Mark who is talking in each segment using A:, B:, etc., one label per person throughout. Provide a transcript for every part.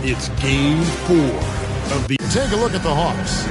A: It's game 4 of the...
B: Take a look at the Hawks.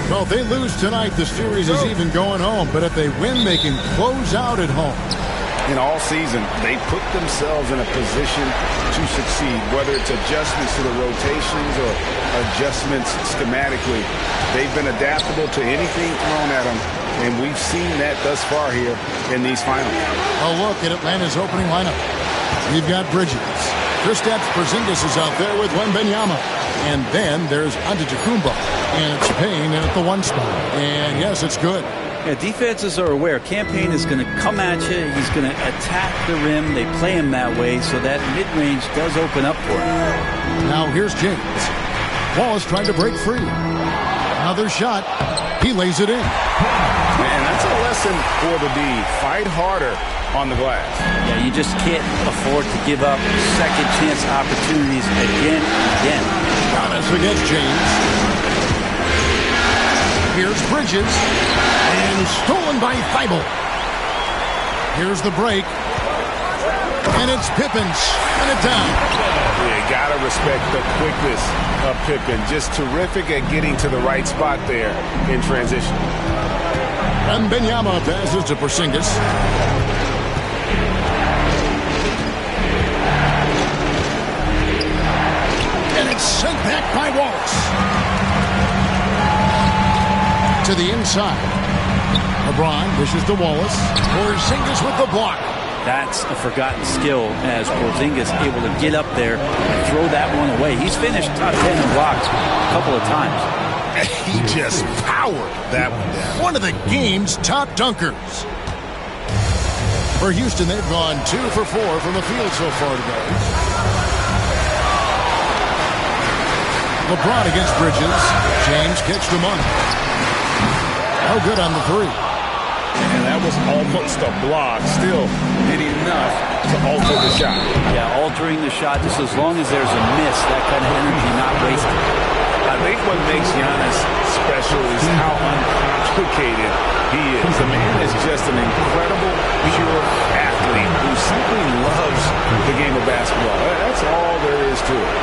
B: Well, if they lose tonight, the series is even going home. But if they win, they can close out at home.
C: In all season, they put themselves in a position to succeed, whether it's adjustments to the rotations or adjustments schematically. They've been adaptable to anything thrown at them, and we've seen that thus far here in these finals.
B: A look at Atlanta's opening lineup. We've got Bridges. Kristaps Porzingis is out there with Wembanyama. And then there's Antetokounmpo. And it's Payne at the 1 spot. And yes, it's good.
D: Yeah, defenses are aware. Campaign is going to come at you. He's going to attack the rim. They play him that way, so that mid-range does open up for him.
B: Now here's James. Wallace trying to break free. Another shot. He lays it in.
C: Man, that's a lesson for the D. Fight harder on the glass.
D: Yeah, you just can't afford to give up second chance opportunities again and again.
B: Giannis against James. Here's Bridges. And stolen by Thibault. Here's the break. And it's Pippen shutting it down.
C: You got to respect the quickness of Pippen. Just terrific at getting to the right spot there in transition.
B: Wembanyama passes to Porzingis. And it's sent back by Wallace. To the inside. LeBron dishes to Wallace. Porzingis with the block.
D: That's a forgotten skill as Porzingis able to get up there and throw that one away. He's finished top 10 in blocks a couple of times.
B: He just powered that one down. One of the game's top dunkers. For Houston, they've gone 2 for 4 from the field so far today. LeBron against Bridges. James catched him on. No good on the 3.
C: And that was almost a block. Still did enough to alter the shot.
D: Yeah, altering the shot just as long as there's a miss, that kind of energy not wasted.
C: I think what makes Giannis special is how uncomplicated he is. The man is just an incredible, pure athlete who simply loves the game of basketball. That's all there is to it.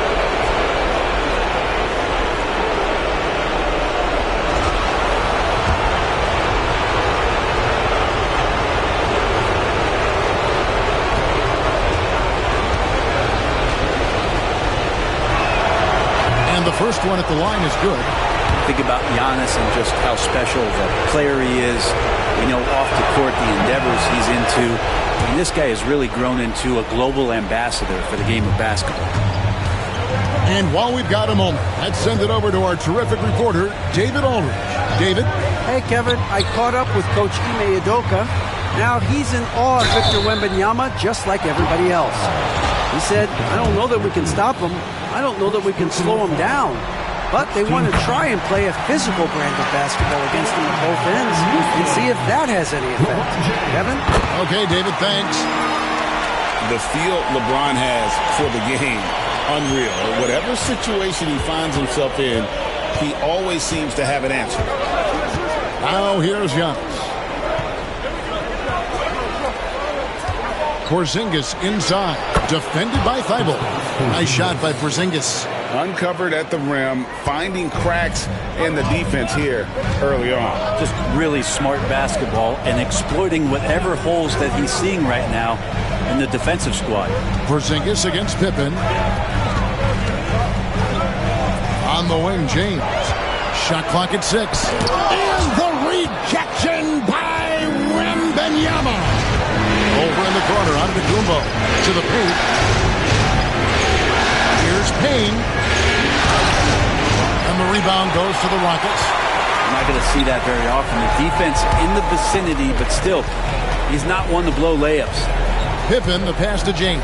B: The first one at the line is good.
D: Think about Giannis and just how special of a player he is. We know off the court the endeavors he's into. I mean, this guy has really grown into a global ambassador for the game of basketball.
B: And while we've got a moment, let's send it over to our terrific reporter, David Aldridge. David?
E: Hey, Kevin. I caught up with Coach Ime Udoka. Now he's in awe of Victor Wembanyama just like everybody else. He said, I don't know that we can stop him. I don't know that we can slow him down. But they want to try and play a physical brand of basketball against him at both ends and see if that has any effect. Kevin?
B: Okay, David, thanks.
C: The feel LeBron has for the game, unreal. Whatever situation he finds himself in, he always seems to have an answer.
B: Now here's Giannis. Porzingis inside, defended by Thibault. Nice shot by Porzingis.
C: Uncovered at the rim, finding cracks in the defense here early on.
D: Just really smart basketball and exploiting whatever holes that he's seeing right now in the defensive squad.
B: Porzingis against Pippen. On the wing, James. Shot clock at 6. And the rejection by Wembanyama. Over in the corner, Antetokounmpo to the paint. Here's Payne. And the rebound goes to the Rockets.
D: I'm not going to see that very often. The defense in the vicinity, but still, he's not one to blow layups.
B: Pippen, the pass to James.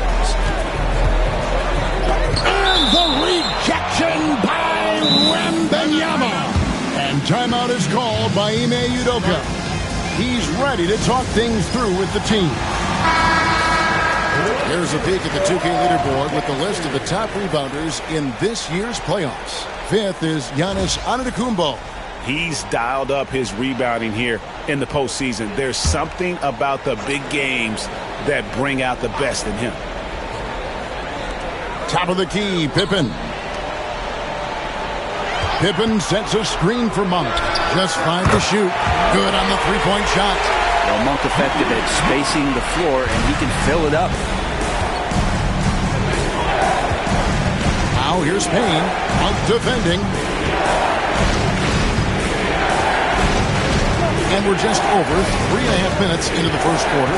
B: And the rejection by Wembanyama. And timeout is called by Ime Udoka. He's ready to talk things through with the team. Here's a peek at the 2K leaderboard with the list of the top rebounders in this year's playoffs. 5th is Giannis Antetokounmpo.
C: He's dialed up his rebounding here in the postseason. There's something about the big games that bring out the best in him. Top
B: of the key, Pippen. Pippen sets a screen for Monk. Just 5 to shoot. Good on the three-point shot.
D: Well, Monk effective at spacing the floor, and he can fill it up.
B: Now here's Payne. Monk defending. And we're just over 3.5 minutes into the first quarter.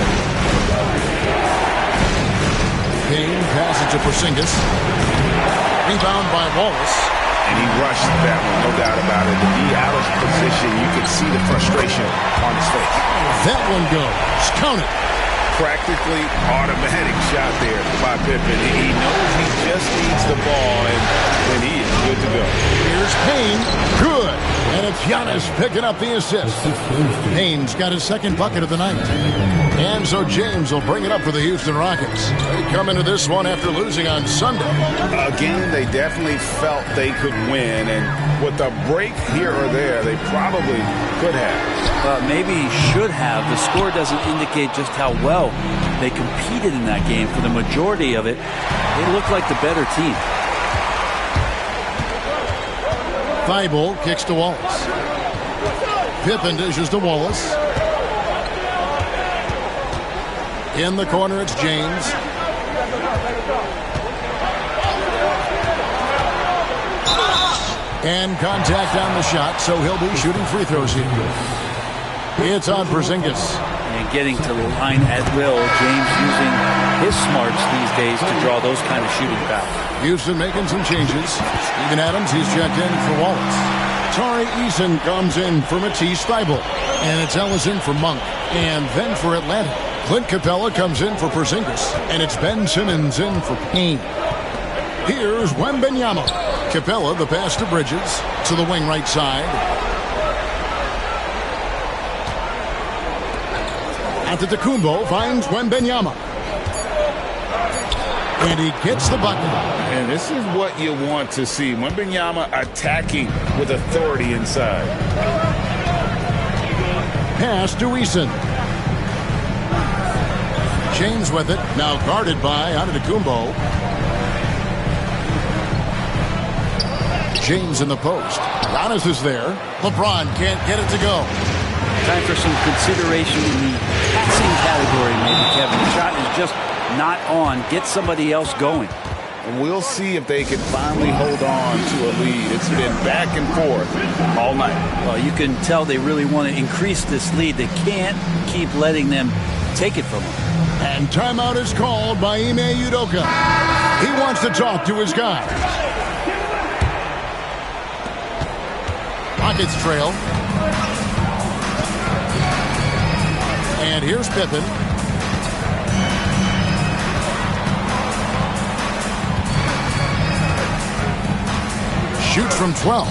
B: Payne passes to Porzingis. Rebound by Wallace.
C: And he rushed that one, no doubt about it. To be out of position, you can see the frustration on his face.
B: That one goes. Count it.
C: Practically automatic shot there by Pippen. He knows he just needs the ball, and then he is good to go.
B: Here's Payne. Good. And it's Giannis picking up the assist. Payne's got his second bucket of the night. And so James will bring it up for the Houston Rockets. They come into this one after losing on Sunday.
C: Again, they definitely felt they could win, and with a break here or there, they probably could have.
D: Maybe should have. The score doesn't indicate just how well they competed in that game. For the majority of it, they looked like the better team.
B: Thibault kicks to Wallace. Pippen dishes to Wallace. In the corner, it's James. And contact on the shot, so he'll be shooting free throws here. It's on Porzingis.
D: And getting to the line at will, James using his smarts these days to draw those kind of shooting fouls.
B: Houston making some changes. Steven Adams, he's checked in for Wallace. Tari Eason comes in for Matisse Thybulle. And it's Ellison for Monk. And then for Atlanta, Clint Capella comes in for Porzingis. And it's Ben Simmons in for Payne. Here's Wembanyama. Capella, the pass to Bridges. To the wing right side. Antetokounmpo finds Wembanyama. And he gets the bucket.
C: And this is what you want to see. Wembanyama attacking with authority inside.
B: Pass to Eason. James with it. Now guarded by Antetokounmpo. James in the post. Giannis is there. LeBron can't get it to go.
D: Time for some consideration in the passing category, maybe, Kevin. The shot is just not on. Get somebody else going.
C: And we'll see if they can finally hold on to a lead. It's been back and forth all night.
D: Well, you can tell they really want to increase this lead. They can't keep letting them take it from them.
B: And timeout is called by Ime Udoka. He wants to talk to his guys. Rockets trail. And here's Pippen. Shoots from 12.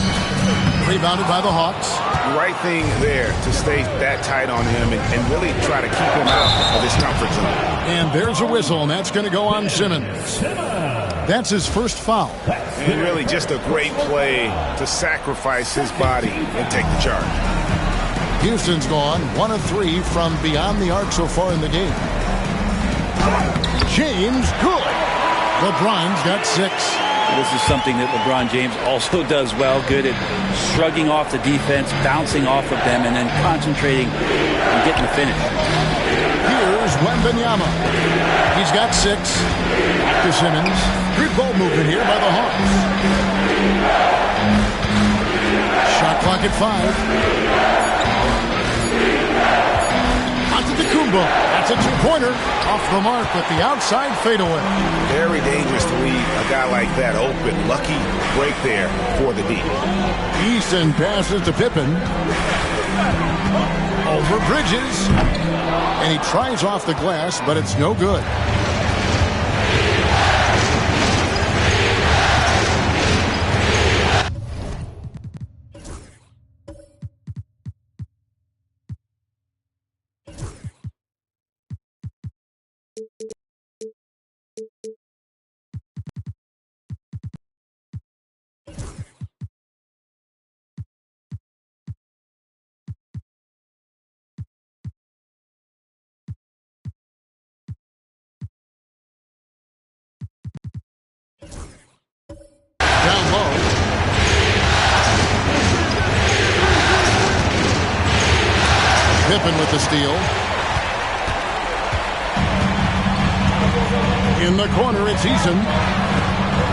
B: Rebounded by the Hawks.
C: Right thing there to stay that tight on him and really try to keep him out of his comfort zone.
B: And there's a whistle, and that's going to go on Simmons. That's his first foul.
C: And really just a great play to sacrifice his body and take the charge.
B: Houston's gone 1 of 3 from beyond the arc so far in the game. James, good. LeBron's got 6.
D: This is something that LeBron James also does well. Good at shrugging off the defense, bouncing off of them, and then concentrating on getting the finish.
B: Here's Wembanyama. He's got 6. Back to Simmons. Good ball movement here by the Hawks. Shot clock at 5. Antetokounmpo. That's a two-pointer. Off the mark with the outside fadeaway.
C: Very dangerous to leave a guy like that open. Lucky break there for the D.
B: Easton passes to Pippen. Over Bridges. And he tries off the glass, but it's no good. Pippen with the steal. In the corner, it's Eason.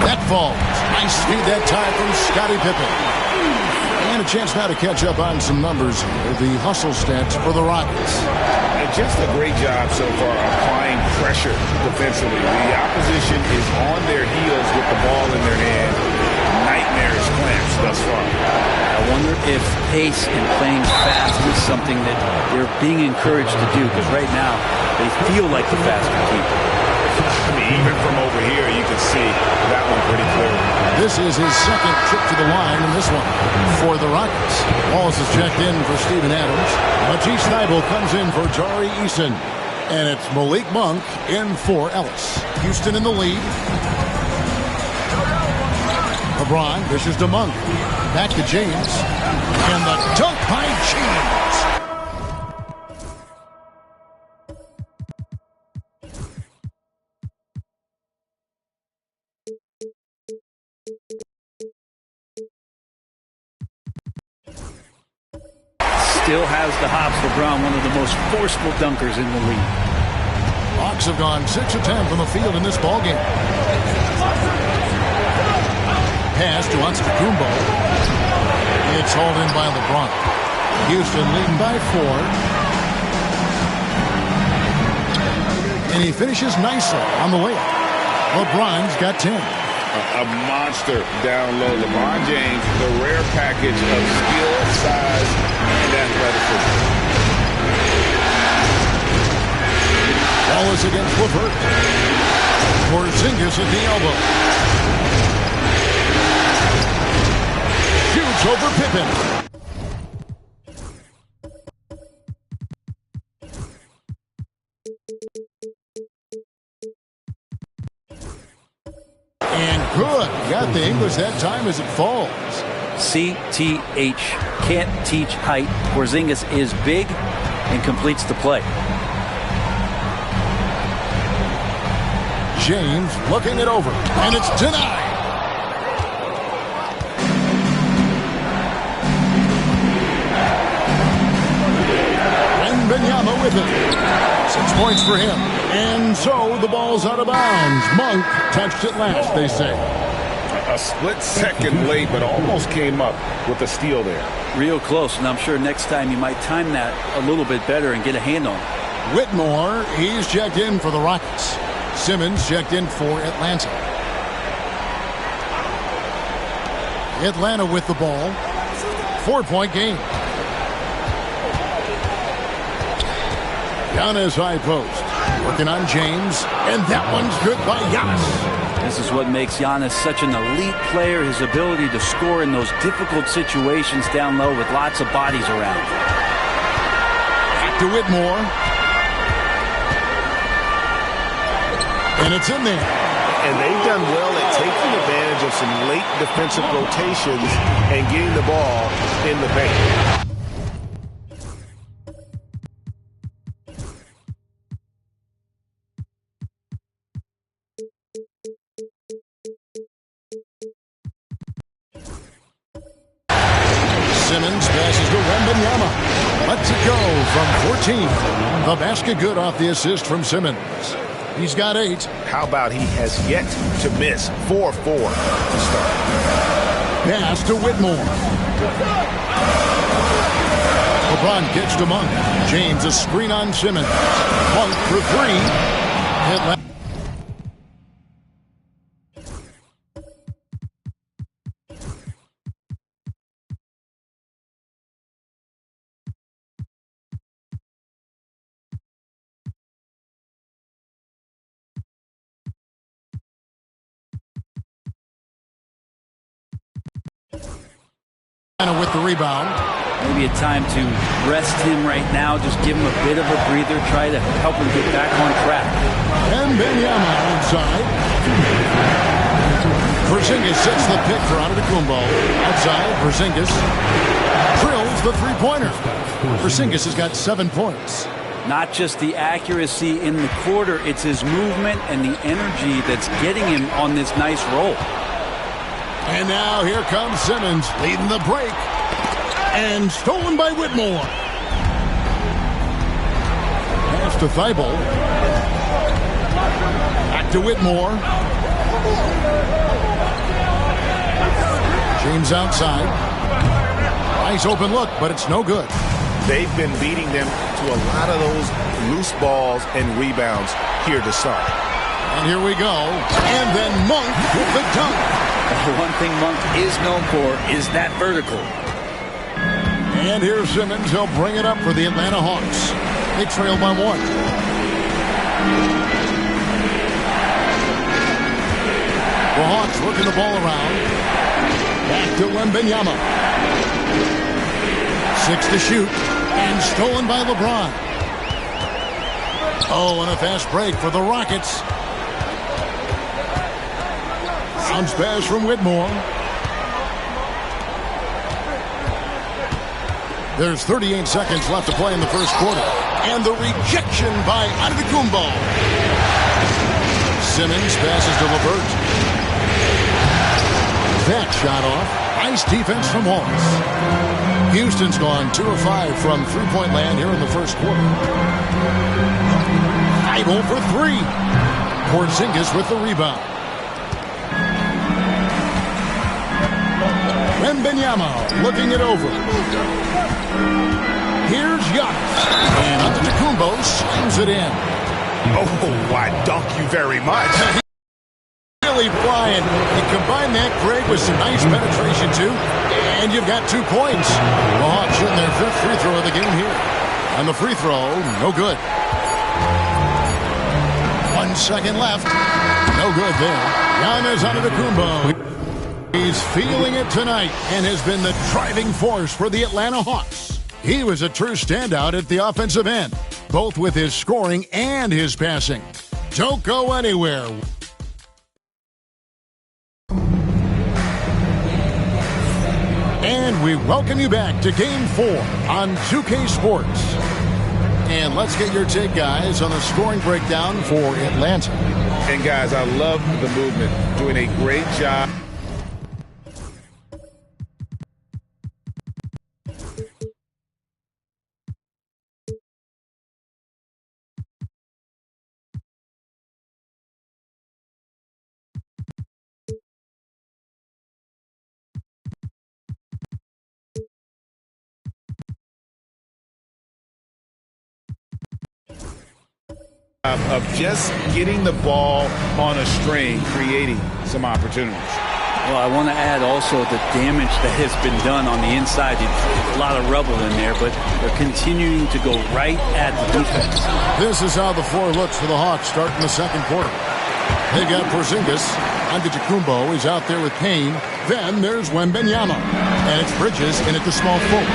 B: That falls. Nice speed that time from Scottie Pippen. And a chance now to catch up on some numbers here. The hustle stats for the Rockets.
C: Just a great job so far applying pressure defensively. The opposition is on their heels with the ball in their hand. Nightmarish clamps thus far.
D: I wonder if pace and playing fast is something that they're being encouraged to do, because right now they feel like the faster team.
C: I mean, even from over here, you can see that one pretty clearly.
B: This is his second trip to the line in this one for the Rockets. Walls is checked in for Steven Adams. Matisse Thybulle comes in for Tari Eason. And it's Malik Monk in for Ellis. Houston in the lead. LeBron dishes to Monk. Back to James. And the dunk by James.
D: Still has the hops. LeBron, one of the most forceful dunkers in the league.
B: Hawks have gone 6 of 10 from the field in this ballgame. Pass to Antetokounmpo. It's hauled in by LeBron. Houston leading by 4. And he finishes nicely on the layup. LeBron's got 10.
C: A monster down low. LeBron James, the rare package of skill, size, and athleticism.
B: Wallace against LeVert. Porzingis at the elbow. Shoots over Pippen. And good. Got the English that time as it falls.
D: CTH. Can't teach height. Porzingis is big and completes the play.
B: James looking it over. And it's denied. Wembanyama with it. 6 points for him. And so the ball's out of bounds. Monk touched it last, they say.
C: A split second late, but almost came up with a steal there.
D: Real close, and I'm sure next time you might time that a little bit better and get a hand on it.
B: Whitmore, he's checked in for the Rockets. Simmons checked in for Atlanta. Atlanta with the ball. 4-point game. Giannis high post. Working on James. And that one's good by Giannis.
D: This is what makes Giannis such an elite player, his ability to score in those difficult situations down low with lots of bodies around.
B: Back to Whitmore. And it's in there.
C: And they've done well at taking advantage of some late defensive rotations and getting the ball in the paint.
B: Simmons passes to Wembanyama. Lets it go from 14. The basket good off the assist from Simmons. He's got 8.
C: How about he has yet to miss 4-4 to start.
B: Pass to Whitmore. LeBron gets to Monk. James a screen on Simmons. Monk for 3. With the rebound.
D: Maybe a time to rest him right now. Just give him a bit of a breather. Try to help him get back on track.
B: And Wembanyama inside. Porzingis sets the pick for Antetokounmpo. Outside, Porzingis drills the three-pointer. Porzingis has got 7 points.
D: Not just the accuracy in the quarter, it's his movement and the energy that's getting him on this nice roll.
B: And now here comes Simmons leading the break. And stolen by Whitmore. Pass to Thibault. Back to Whitmore. James outside. Nice open look, but it's no good.
C: They've been beating them to a lot of those loose balls and rebounds here to start.
B: And here we go. And then Monk with the dunk.
D: One thing Monk is known for is that vertical.
B: And here's Simmons. He'll bring it up for the Atlanta Hawks. They trail by 1. The Hawks working the ball around. Back to Wembanyama. 6 to shoot. And stolen by LeBron. Oh, and a fast break for the Rockets. Bounce pass from Whitmore. There's 38 seconds left to play in the first quarter. And the rejection by Antetokounmpo. Simmons passes to LeVert. That shot off. Nice defense from Wallace. Houston's gone 2 of 5 from three-point land here in the first quarter. Thibault for 3. Porzingis with the rebound. Wembanyama looking it over. Here's Giannis. And Antetokounmpo slams it in.
C: Oh, why, dunk you very much.
B: Really flying. You combine that, Greg, with some nice penetration, too, and you've got 2 points. The Hawks shooting their 5th free throw of the game here. And the free throw, no good. 1 second left. No good there. Giannis Antetokounmpo. He's feeling it tonight and has been the driving force for the Atlanta Hawks. He was a true standout at the offensive end, both with his scoring and his passing. Don't go anywhere. And we welcome you back to Game 4 on 2K Sports. And let's get your take, guys, on a scoring breakdown for Atlanta.
C: And, guys, I love the movement. Doing a great job. Of just getting the ball on a string, creating some opportunities.
D: Well, I want to add also the damage that has been done on the inside. A lot of rubble in there, but they're continuing to go right at the defense.
B: This is how the floor looks for the Hawks starting the second quarter. They got Porzingis. Antetokounmpo is out there with Kane. Then there's Wembanyama. And it's Bridges in at the small forward.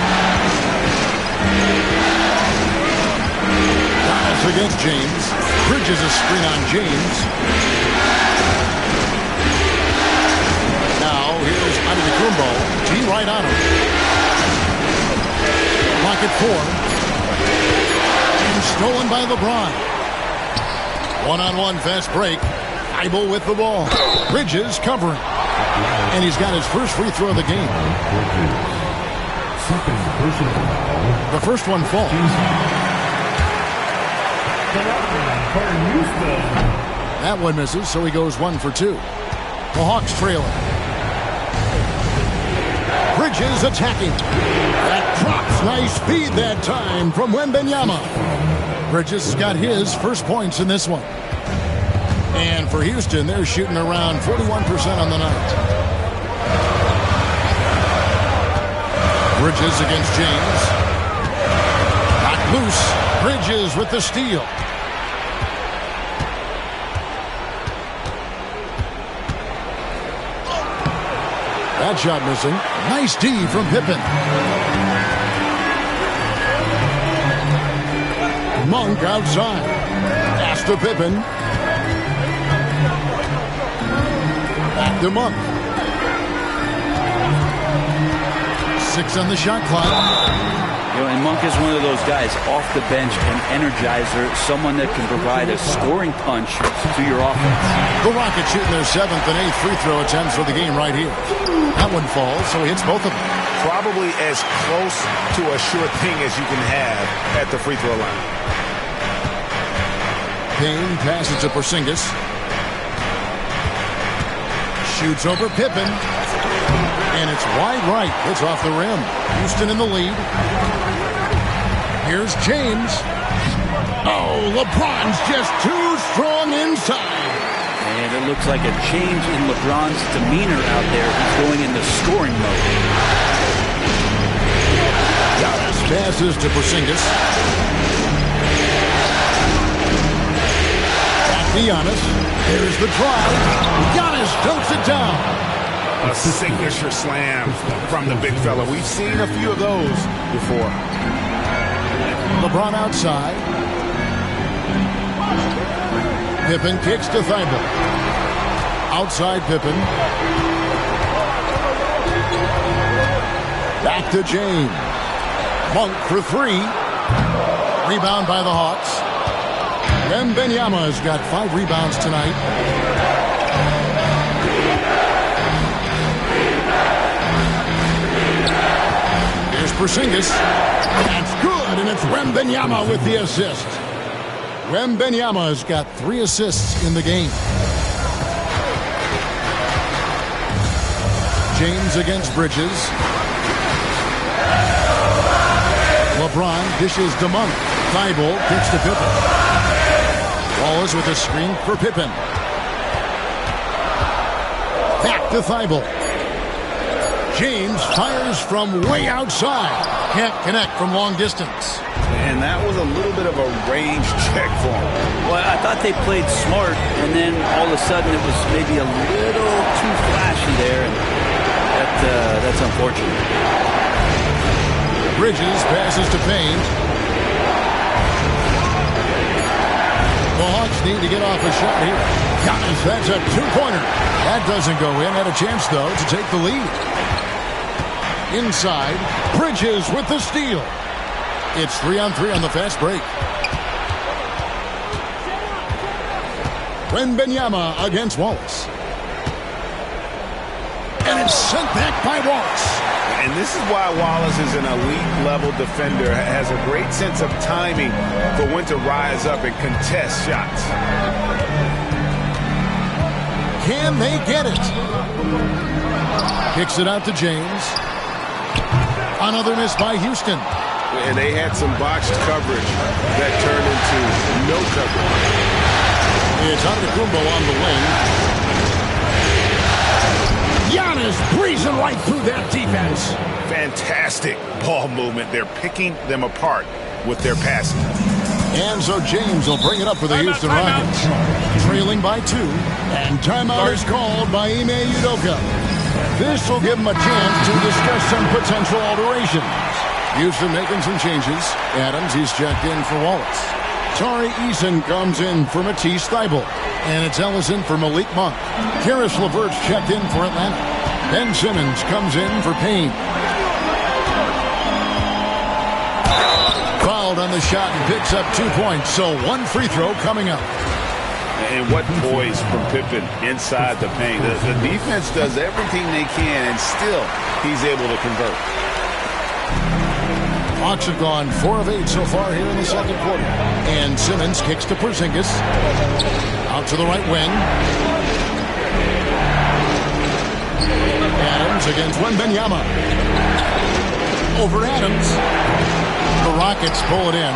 B: Against James. Bridges a screen on James. Now here's Antetokounmpo. Team right on him. Pocket 4. And stolen by LeBron. One-on-one fast break. Thibault with the ball. Bridges covering. And he's got his first free throw of the game. The first one falls. That one misses, so he goes 1 for 2. The Hawks trailing. Bridges attacking. That drops. Nice speed that time from Wembanyama. Bridges has got his first points in this one. And for Houston, they're shooting around 41% on the night. Bridges against James. Knocked loose. Bridges with the steal. That shot missing. Nice D from Pippen. Monk outside. Pass to Pippen. Back to Monk. 6 on the shot clock.
D: You know, and Monk is one of those guys off the bench, an energizer, someone that can provide a scoring punch to your offense.
B: The Rockets shooting their 7th and 8th free throw attempts for the game right here. That one falls, so he hits both of them.
C: Probably as close to a sure thing as you can have at the free throw line.
B: Payne passes to Porzingis. Shoots over Pippen. And it's wide right. It's off the rim. Houston in the lead. Here's James. Oh, LeBron's just too strong inside.
D: And it looks like a change in LeBron's demeanor out there. He's going into scoring mode.
B: Giannis passes to Porzingis. Back to Giannis. There's the drive. Giannis dumps it down.
C: A signature slam from the big fella. We've seen a few of those before.
B: LeBron outside. Pippen kicks to Thibault. Outside Pippen. Back to James. Monk for three. Rebound by the Hawks. Wembanyama has got 5 rebounds tonight. Here's Porzingis. That's good, and it's Wembanyama with the assist. Wembanyama has got 3 assists in the game. James against Bridges. LeBron dishes to Monk. Thibault kicks to Pippen. Wallace with a screen for Pippen. Back to Thibault. James fires from way outside. Can't connect from long distance.
C: And that was a little bit of a range check for him.
D: Well, I thought they played smart, and then all of a sudden it was maybe a little too flashy there. And that's unfortunate.
B: Bridges passes to Payne. The Hawks need to get off a shot here. Giannis, that's a 2-pointer. That doesn't go in. Had a chance, though, to take the lead. Inside, Bridges with the steal. It's 3-on-3 on the fast break. Wembanyama against Wallace. And it's sent back by Wallace.
C: And this is why Wallace is an elite-level defender, has a great sense of timing for when to rise up and contest shots.
B: Can they get it? Kicks it out to James. Another miss by Houston.
C: And they had some botched coverage that turned into no coverage.
B: It's Antetokounmpo on the wing. Giannis breezing right through that defense.
C: Fantastic ball movement. They're picking them apart with their passing.
B: And so James will bring it up for the Houston Rockets. Trailing by 2. And timeout is called by Ime Udoka. This will give him a chance to discuss some potential alterations. Houston making some changes. Adams, he's checked in for Wallace. Tari Eason comes in for Matisse Thybulle. And it's Ellison for Malik Monk. Karis LeVert's checked in for Atlanta. Ben Simmons comes in for Payne. Fouled on the shot and picks up 2 points. So 1 free throw coming up.
C: And what poise from Pippen inside the paint. The defense does everything they can, and still he's able to convert.
B: Hawks have gone 4 of 8 so far here in the second quarter. And Simmons kicks to Porzingis. Out to the right wing. Adams against Wembanyama. Over Adams. The Rockets pull it in.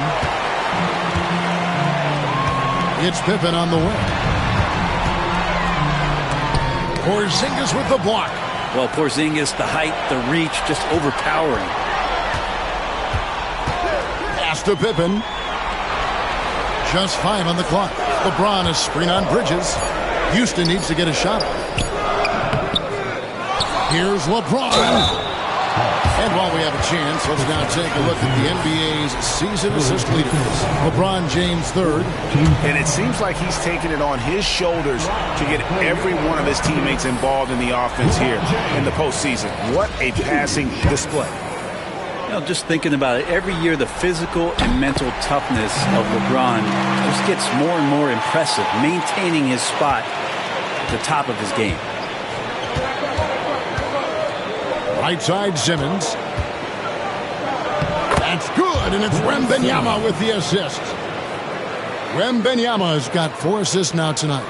B: It's Pippen on the wing. Porzingis with the block.
D: Well, Porzingis, the height, the reach, just overpowering.
B: Pass to Pippen. Just 5 on the clock. LeBron is screen on Bridges. Houston needs to get a shot. Here's LeBron. And while we have a chance, let's now take a look at the NBA's season assist leaders. LeBron James third.
C: And it seems like he's taking it on his shoulders to get every one of his teammates involved in the offense here in the postseason. What a passing display.
D: You know, just thinking about it, every year the physical and mental toughness of LeBron just gets more and more impressive, maintaining his spot at the top of his game.
B: Right side Simmons. That's good, and it's Wembanyama with the assist. Wembanyama has got 4 assists now tonight.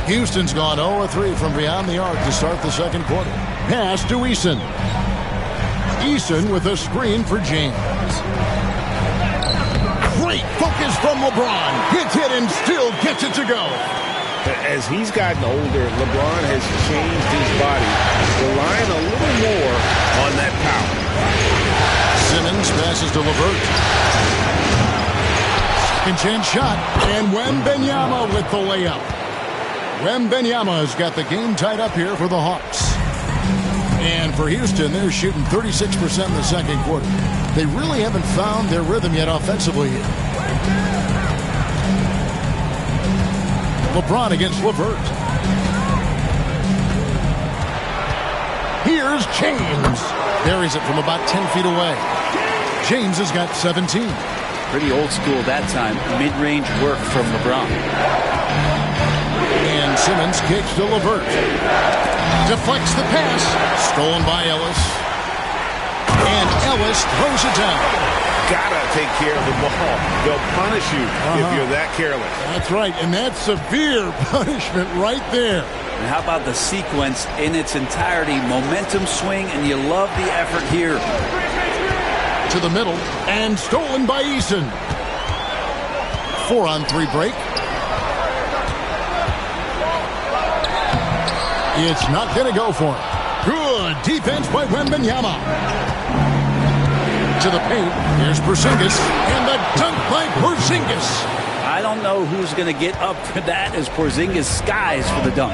B: Houston's gone 0-3 from beyond the arc to start the second quarter. Pass to Eason. Eason with a screen for James. Great focus from LeBron. Gets hit and still gets it to go.
C: As he's gotten older, LeBron has changed his body, relying a little more on that power.
B: Simmons passes to LeVert. Second chance shot, and Wembanyama with the layup. Wembanyama has got the game tied up here for the Hawks. And for Houston, they're shooting 36% in the second quarter. They really haven't found their rhythm yet offensively here. LeBron against LeVert. Here's James. Buries it from about 10 feet away. James has got 17.
D: Pretty old school that time. Mid-range work from LeBron.
B: And Simmons kicks to LeVert. Deflects the pass. Stolen by Ellis. And Ellis throws it down.
C: Gotta take care of the ball. They'll punish you if you're that careless.
B: That's right, and that's severe punishment right there.
D: And how about the sequence in its entirety? Momentum swing, and you love the effort here.
B: To the middle, and stolen by Eason. 4-on-3 break. It's not going to go for him. Good defense by Wembanyama. To the paint. Here's Porzingis. And the dunk by Porzingis.
D: I don't know who's going to get up for that as Porzingis skies for the dunk.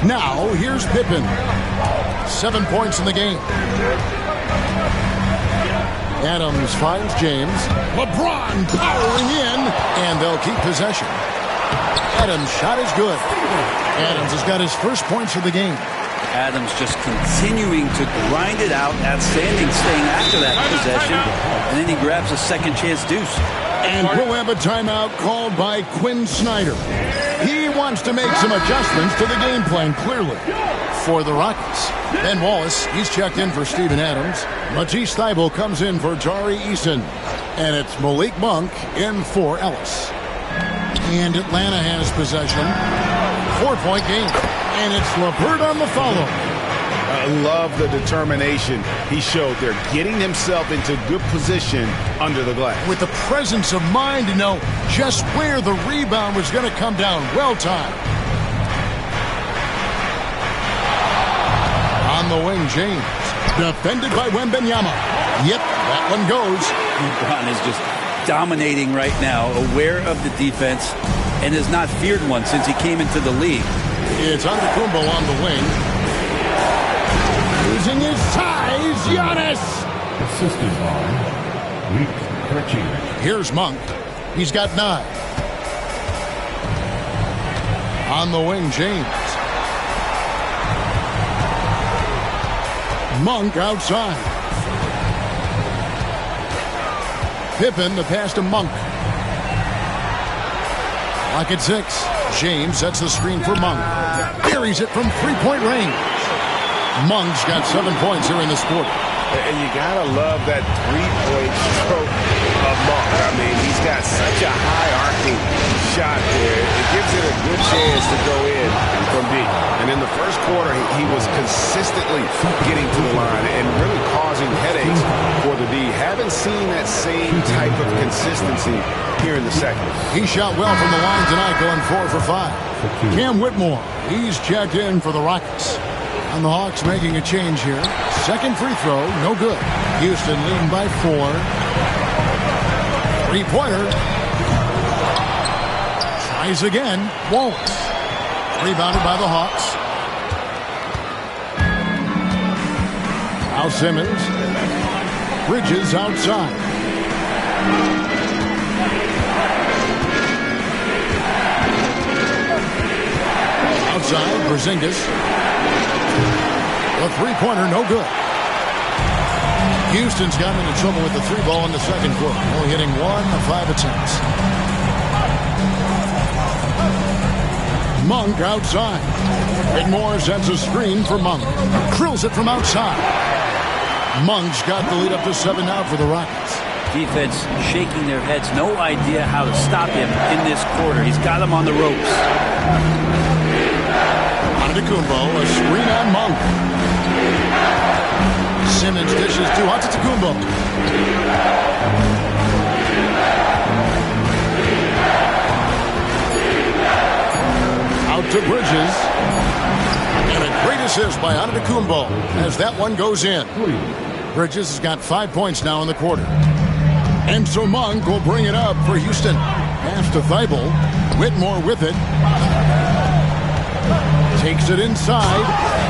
B: Now, here's Pippen. 7 points in the game. Adams finds James. LeBron powering in. And they'll keep possession. Adams' shot is good. Adams has got his first points of the game.
D: Adams just continuing to grind it out, outstanding staying after that possession, and then he grabs a second chance deuce.
B: And we'll have a timeout called by Quinn Snyder. He wants to make some adjustments to the game plan, clearly, for the Rockets. Ben Wallace, he's checked in for Steven Adams. Matisse Thybulle comes in for Tari Eason. And it's Malik Monk in for Ellis. And Atlanta has possession. 4-point game. And it's LeVert on the follow.
C: I love the determination he showed there, getting himself into good position under the glass.
B: With the presence of mind to know just where the rebound was going to come down. Well timed. On the wing, James. Defended by Wembanyama. Yep, that one goes.
D: LeBron is just dominating right now, aware of the defense, and has not feared one since he came into the league.
B: It's Antetokounmpo on the wing. Using his size, Giannis.
A: Assisted by Luke Perchie.
B: Here's Monk. He's got 9. On the wing, James. Monk outside. Pippen, the pass to Monk. Lock at 6. James sets the screen for Monk. Buries it from 3-point range. Monk's got 7 points here in this quarter.
C: And you gotta love that 3-point stroke of Monk. I mean, he's got such a high arcing shot there. It gives it a good chance to go in from deep. And in the first quarter, he was consistently getting to the line and really causing headaches for the D. Haven't seen that same type of consistency here in the second.
B: He shot well from the line tonight, going 4 for 5. Cam Whitmore, he's checked in for the Rockets. And the Hawks making a change here. Second free throw, no good. Houston leading by 4. 3-pointer. Tries again. Won't. Rebounded by the Hawks. Now Simmons. Bridges outside. Outside, Porzingis. The 3-pointer, no good. Houston's gotten into trouble with the 3 ball in the second quarter. Only hitting 1 of 5 attempts. Monk outside. Whitmore sets a screen for Monk. Drills it from outside. Monk's got the lead up to 7 now for the Rockets.
D: Defense shaking their heads. No idea how to stop him in this quarter. He's got him on the ropes.
B: Antetokounmpo, a screen on Monk. Simmons dishes to Antetokounmpo. Out to Bridges. And a great assist by Antetokounmpo as that one goes in. Bridges has got 5 points now in the quarter. And so Monk will bring it up for Houston. Pass to Thibault. Whitmore with it. Takes it inside.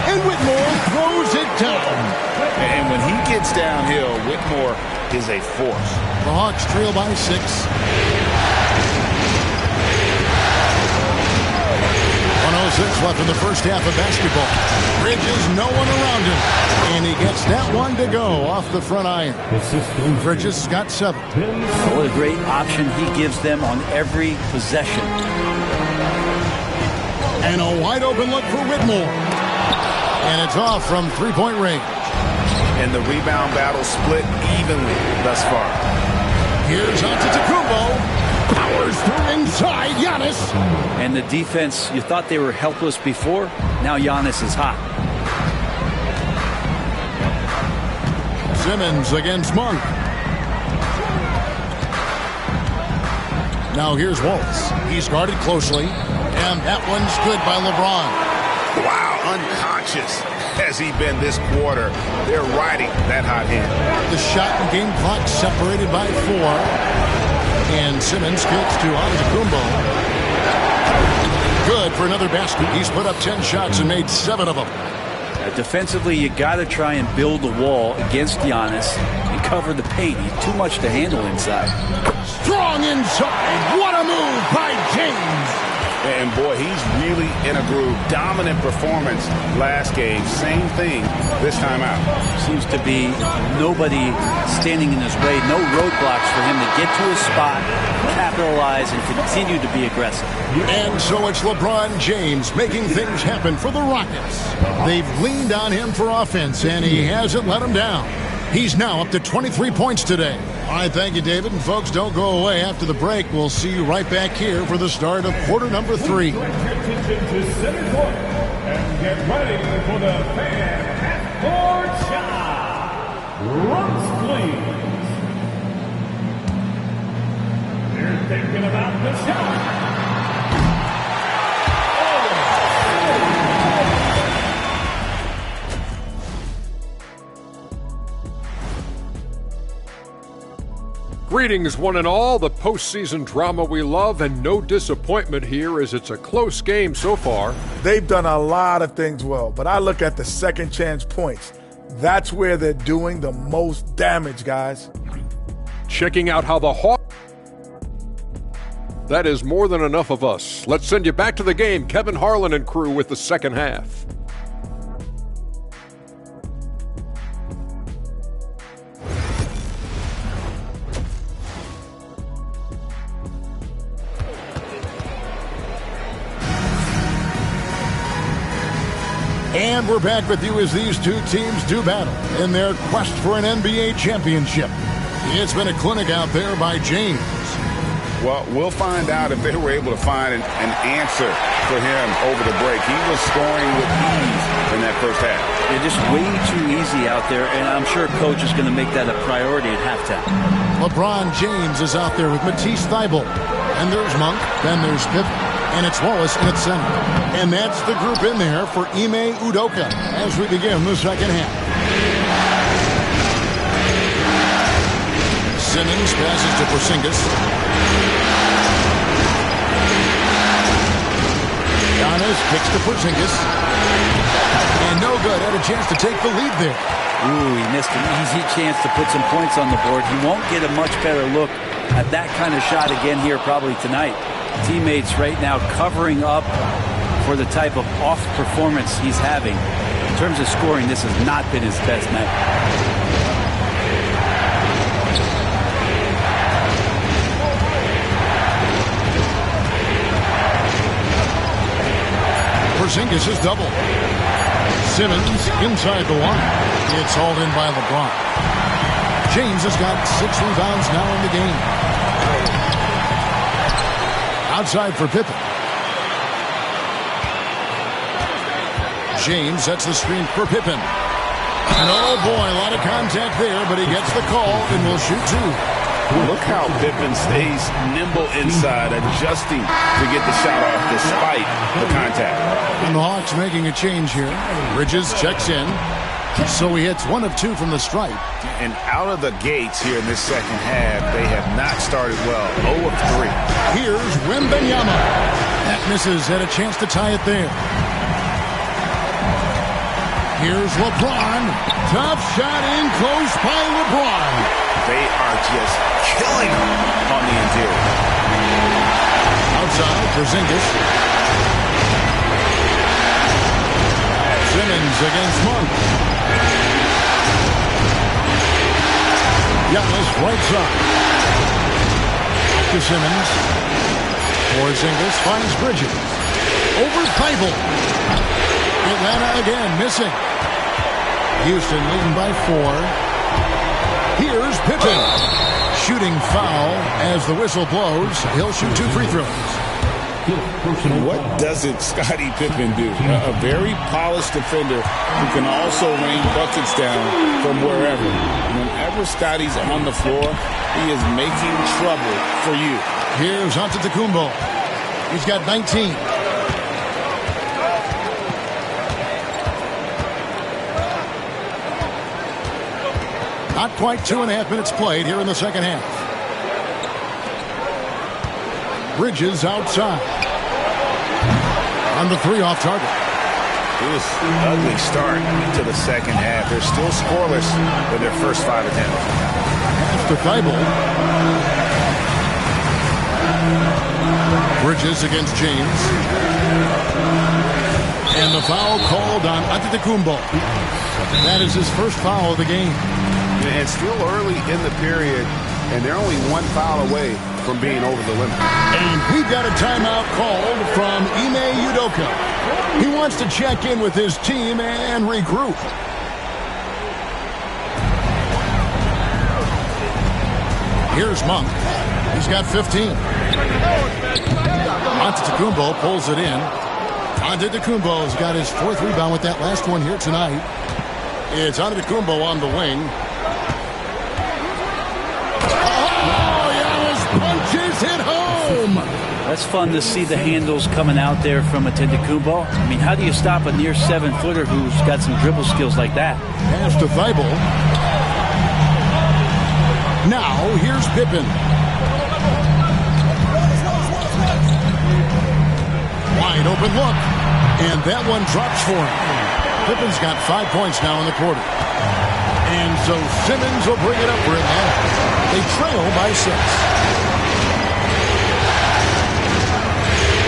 B: And Whitmore throws it down.
C: And when he gets downhill, Whitmore is a force.
B: The Hawks trail by 6. 1:06 left in the first half of basketball. Bridges, no one around him. And he gets that one to go off the front iron. Bridges has got 7.
D: What a great option he gives them on every possession.
B: And a wide open look for Whitmore. And it's off from 3-point range.
C: And the rebound battle split evenly thus far.
B: Here's Antetokounmpo. Powers through inside. Giannis.
D: And the defense, you thought they were helpless before. Now Giannis is hot.
B: Simmons against Monk. Now here's Wallace. He's guarded closely. And that one's good by LeBron.
C: Wow, unconscious has he been this quarter. They're riding that hot hand.
B: The shot and game clock separated by 4. And Simmons kicks to Antetokounmpo. Good for another basket. He's put up 10 shots and made 7 of them.
D: Defensively, you got to try and build a wall against Giannis and cover the paint. He's too much to handle inside.
B: Strong inside. What a move by James.
C: And boy, he's really in a groove. Dominant performance last game. Same thing this time out.
D: Seems to be nobody standing in his way. No roadblocks for him to get to his spot, capitalize, and continue to be aggressive.
B: And so it's LeBron James making things happen for the Rockets. They've leaned on him for offense, and he hasn't let them down. He's now up to 23 points today. All right, thank you, David. And folks, don't go away. After the break, we'll see you right back here for the start of quarter number 3.
A: Direct your attention to center court and get ready for the fan half-court shot. Runs, please. They're thinking about the shot.
F: Greetings, one and all. The postseason drama we love, and no disappointment here as it's a close game so far.
G: They've done a lot of things well, but I look at the second chance points. That's where they're doing the most damage, guys.
F: Checking out how the Hawks... That is more than enough of us. Let's send you back to the game. Kevin Harlan and crew with the second half.
B: And we're back with you as these two teams do battle in their quest for an NBA championship. It's been a clinic out there by James.
C: Well, we'll find out if they were able to find an answer for him over the break. He was scoring with ease in that first half.
D: They're just way too easy out there, and I'm sure Coach is going to make that a priority at halftime.
B: LeBron James is out there with Matisse Thybulle. And there's Monk, then there's Pip, and it's Wallace in its center. And that's the group in there for Ime Udoka as we begin the second half. Simmons passes to Porzingis. Giannis kicks to Porzingis. And no good. Had a chance to take the lead there.
D: Ooh, he missed an easy chance to put some points on the board. He won't get a much better look at that kind of shot again here probably tonight. Teammates right now covering up for the type of off performance he's having. In terms of scoring, this has not been his best night.
B: Porzingis is double. Simmons inside the line. It's hauled in by LeBron. James has got 6 rebounds now in the game. Outside for Pippen. James sets the screen for Pippen. And oh boy, a lot of contact there, but he gets the call and will shoot 2.
C: Look how Pippen stays nimble inside, adjusting to get the shot off despite the contact.
B: And the Hawks making a change here. Bridges checks in. So he hits 1 of 2 from the stripe.
C: And out of the gates here in this second half, they have not started well. 0 of 3.
B: Here's Wembanyama. That misses. Had a chance to tie it there. Here's LeBron. Tough shot in close by LeBron.
C: They are just killing him on the interior.
B: Outside for Porzingis. Simmons against Monk. Giannis right side. To Simmons. Porzingis finds Bridges. Over Thibault. Atlanta again missing. Houston leading by 4. Here's Pippen. Shooting foul as the whistle blows. He'll shoot 2 free throws.
C: What doesn't Scottie Pippen do? A very polished defender who can also rain buckets down from wherever. Whenever Scottie's on the floor, he is making trouble for you.
B: Here's Antetokounmpo. He's got 19. Not quite 2.5 minutes played here in the second half. Bridges outside. On the 3 off target.
C: It was an ugly start to the second half. They're still scoreless in their first 5 attempts.
B: After Thibault. Bridges against James. And the foul called on Antetokounmpo. That is his first foul of the game.
C: And still early in the period, and they're only 1 foul away from being over the limit.
B: And we've got a timeout called from Ime Udoka. He wants to check in with his team and regroup. Here's Monk. He's got 15. Antetokounmpo pulls it in. Antetokounmpo's got his 4th rebound with that last one here tonight. It's Antetokounmpo on the wing. Punches it home.
D: That's fun to see the handles coming out there from Antetokounmpo. I mean, how do you stop a near 7-footer who's got some dribble skills like that?
B: Pass to Thibault. Now, here's Pippen. Wide open look. And that one drops for him. Pippen's got 5 points now in the quarter. And so Simmons will bring it up for Atlanta. They trail by 6.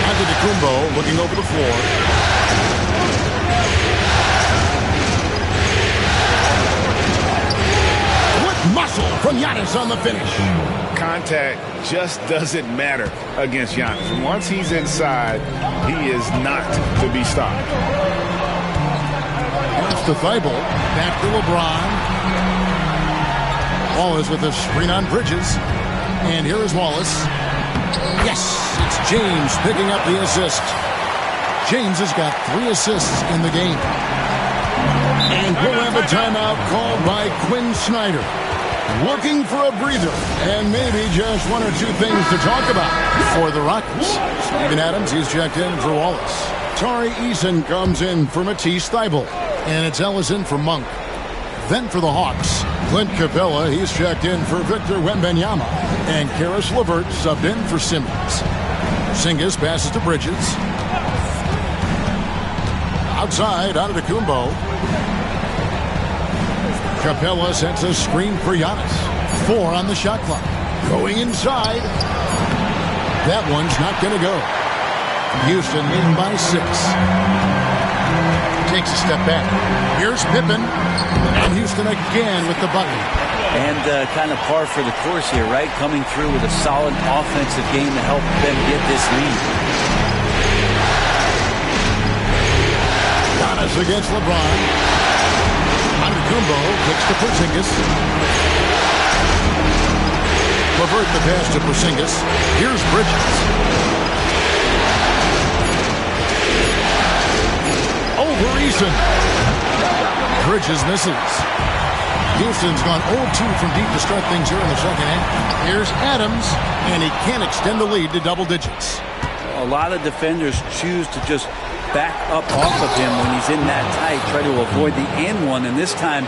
B: Antetokounmpo looking over the floor. With muscle from Giannis on the finish.
C: Contact just doesn't matter against Giannis. And once he's inside, he is not to be stopped.
B: Pass to Thibault. Back to LeBron. Wallace with a screen on Bridges. And here is Wallace. Yes, it's James picking up the assist. James has got 3 assists in the game. And we'll have a timeout called by Quinn Snyder. Looking for a breather and maybe just 1 or 2 things to talk about for the Rockets. Steven Adams, he's checked in for Wallace. Tari Eason comes in for Matisse Thybulle. And it's Ellison for Monk. Then for the Hawks, Clint Capella, he's checked in for Victor Wembanyama. And Karis LeVert subbed in for Simmons. Porzingis passes to Bridges. Outside, Antetokounmpo. Capella sets a screen for Giannis. 4 on the shot clock. Going inside. That one's not going to go. Houston leading by 6. Takes a step back. Here's Pippen. And Houston again with the button.
D: And kind of par for the course here, right? Coming through with a solid offensive game to help them get this lead.
B: Giannis against LeBron. Antetokounmpo Antetokounmpo kicks to Porzingis. LeVert the pass to Porzingis. Here's Bridges. Over Eason. Bridges misses. Houston's gone 0-2 from deep to start things here in the second half. Here's Adams, and he can't extend the lead to double digits.
D: A lot of defenders choose to just back up off of him when he's in that tight, try to avoid the and one, and this time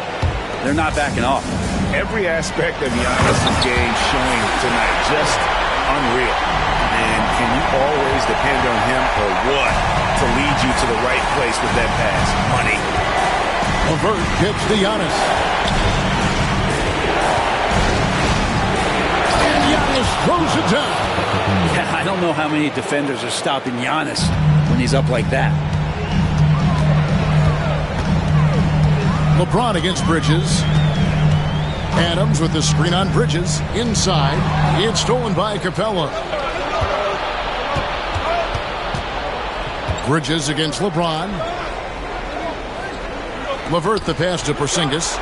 D: they're not backing off.
C: Every aspect of Giannis' game showing tonight, just unreal. And can you always depend on him or what to lead you to the right place with that pass? Money.
B: LeVert kicks to Giannis. And Giannis throws it down.
D: Yeah, I don't know how many defenders are stopping Giannis when he's up like that.
B: LeBron against Bridges. Adams with the screen on Bridges. Inside. It's stolen by Capella. Bridges against LeBron. LeVert the pass to Porzingis.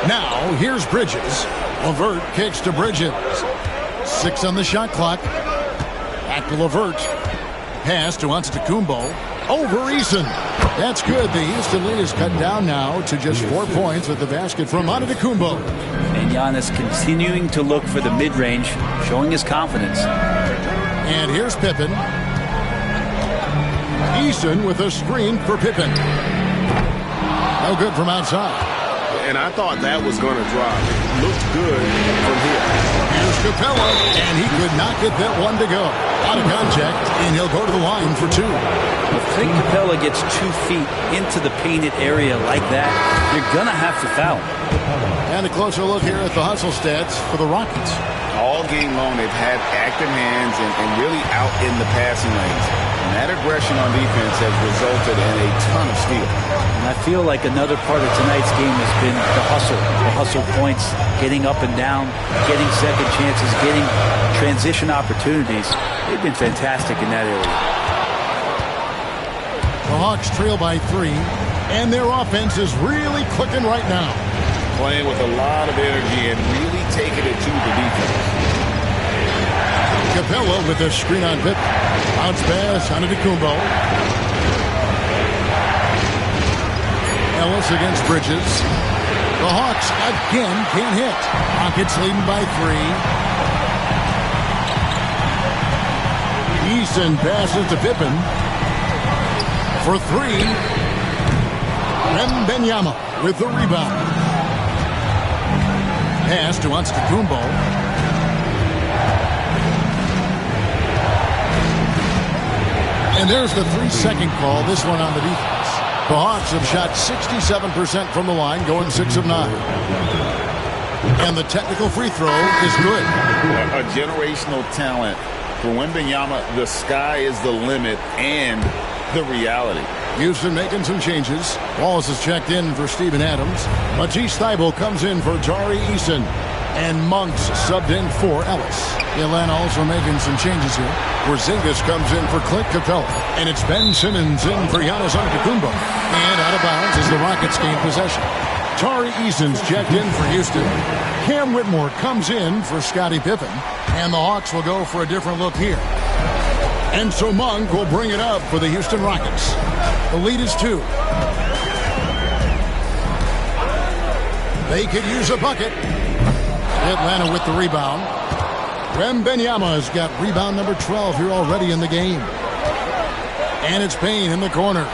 B: Now, here's Bridges. LeVert kicks to Bridges. 6 on the shot clock. Back to LeVert. Pass to Antetokounmpo. Over Eason. That's good. The Houston lead is cut down now to just 4 points with the basket from Antetokounmpo.
D: And Giannis continuing to look for the mid-range, showing his confidence.
B: And here's Pippen. Eason with a screen for Pippen. No good from outside.
C: And I thought that was going to drop. It looked good from here.
B: Here's Capella, and he could not get that one to go. Out of contact, and he'll go to the line for 2.
D: If Clint Capella gets 2 feet into the painted area like that, you're going to have to foul.
B: And a closer look here at the hustle stats for the Rockets.
C: All game long, they've had active hands and really out in the passing lanes. And that aggression on defense has resulted in a ton of steals.
D: And I feel like another part of tonight's game has been the hustle points, getting up and down, getting second chances, getting transition opportunities. They've been fantastic in that area.
B: The Hawks trail by 3, and their offense is really clicking right now.
C: Playing with a lot of energy and really taking it to the defense.
B: Capella with a screen on Pippen. Bounce pass on Antetokounmpo. Ellis against Bridges. The Hawks again can't hit. Rockets leading by 3. Eason passes to Pippen. For 3. Wembanyama with the rebound. Pass to Antetokounmpo. And there's the 3-second call, this one on the defense. The Hawks have shot 67% from the line, going 6 of 9. And the technical free throw is good.
C: A generational talent. For Wembanyama, the sky is the limit and the reality.
B: Houston making some changes. Wallace has checked in for Steven Adams. Matisse Thybulle comes in for Tari Eason. And Monks subbed in for Ellis. Atlanta also making some changes here. Porzingis comes in for Clint Capella. And it's Ben Simmons in for Giannis Antetokounmpo. And out of bounds as the Rockets gain possession. Tari Eason's checked in for Houston. Cam Whitmore comes in for Scottie Pippen. And the Hawks will go for a different look here. And so Monk will bring it up for the Houston Rockets. The lead is 2. They could use a bucket. Atlanta with the rebound. Wembanyama has got rebound number 12 here already in the game. And it's Payne in the corner.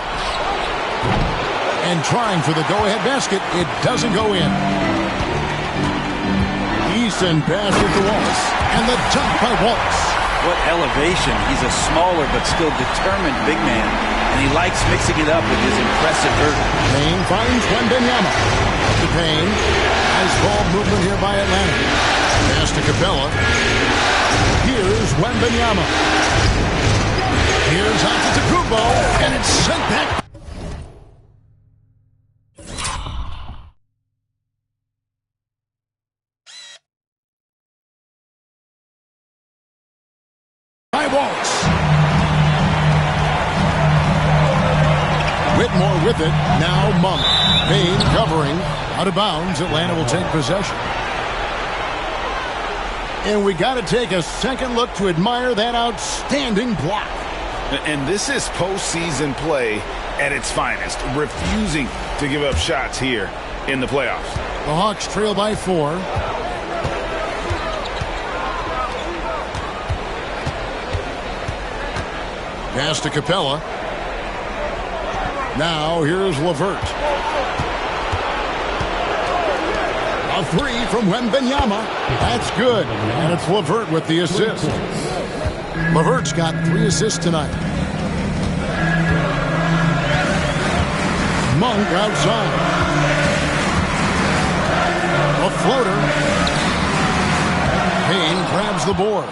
B: And trying for the go-ahead basket. It doesn't go in. Eason passes to Wallace. And the dunk by Wallace.
D: What elevation. He's a smaller but still determined big man. And he likes mixing it up with his impressive vert.
B: Payne finds Wembanyama. To Payne. Nice ball movement here by Atlanta. Pass to Capella. Here's Wembanyama. Here's Antetokounmpo. And it's sent back. By Wallace. Whitmore with it. Now Monk. Payne holding. Out of bounds. Atlanta will take possession. And we got to take a second look to admire that outstanding block.
C: And this is postseason play at its finest, refusing to give up shots here in the playoffs.
B: The Hawks trail by 4. Pass to Capella. Now here's LeVert. A 3 from Wembanyama. That's good. And it's LeVert with the assist. LeVert's got 3 assists tonight. Monk outside. A floater. Payne grabs the board.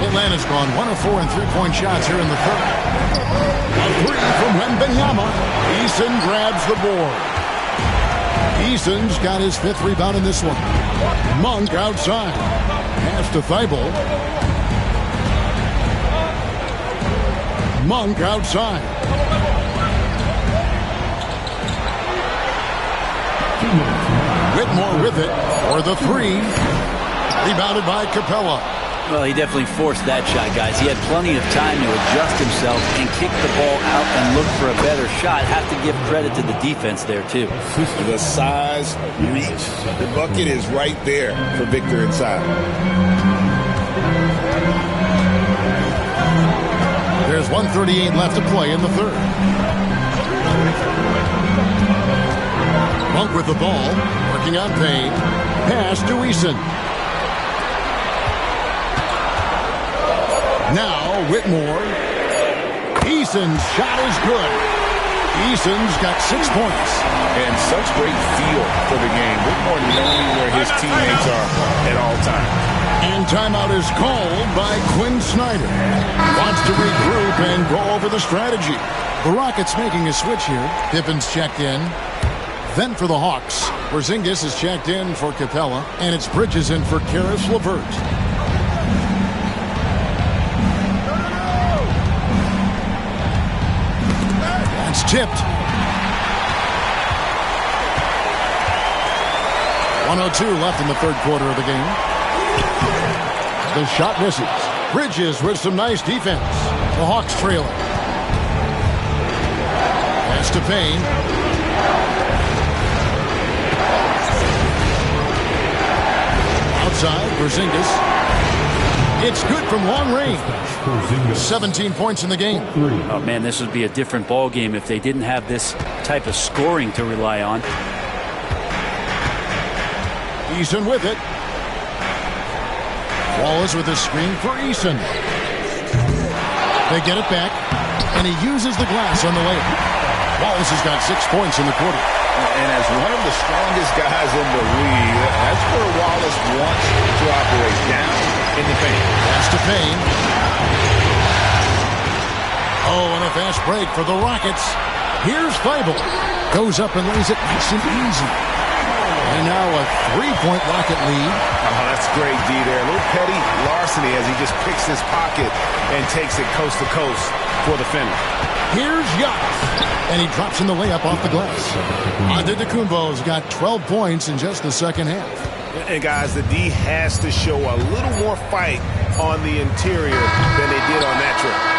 B: Atlanta's gone 1 of 4 in three-point shots here in the third. A 3 from Wembanyama. Eason grabs the board. Eason's got his 5th rebound in this one. Monk outside. Pass to Thibault. Monk outside. Whitmore with it for the 3. Rebounded by Capella.
D: Well, he definitely forced that shot, guys. He had plenty of time to adjust himself and kick the ball out and look for a better shot. Have to give credit to the defense there, too.
C: The size, reach, the bucket is right there for Victor inside.
B: There's 1:38 left to play in the third. Monk with the ball, working on Payne. Pass to Eason. Now Whitmore. Eason's shot is good. Eason's got 6 points.
C: And such great feel for the game. Whitmore knowing where his teammates are at all times.
B: And timeout is called by Quinn Snyder. Wants to regroup and go over the strategy. The Rockets making a switch here. Pippen's checked in. Then for the Hawks, Porzingis is checked in for Capella. And it's Bridges in for Caris LeVert. That's tipped. 1:02 left in the third quarter of the game. The shot misses. Bridges with some nice defense. The Hawks trailing. Pass to Payne. Outside, Porzingis. It's good from long range. 17 points in the game.
D: Oh, man, this would be a different ball game if they didn't have this type of scoring to rely on.
B: Eason with it. Wallace with a screen for Eason. They get it back, and he uses the glass on the layup. Wallace has got 6 points in the quarter.
C: And as one of the strongest guys in the league, that's where Wallace wants to operate, down in the paint.
B: Pass to Payne. Oh, and a fast break for the Rockets. Here's Thibault. Goes up and lays it nice and easy. And now a 3-point Rocket lead.
C: Oh, that's great D there. A little petty larceny as he just picks his pocket and takes it coast to coast for the finish.
B: Here's Giannis. And he drops in the layup off the glass. Antetokounmpo's got 12 points in just the second half.
C: And guys, the D has to show a little more fight on the interior than they did on that trip.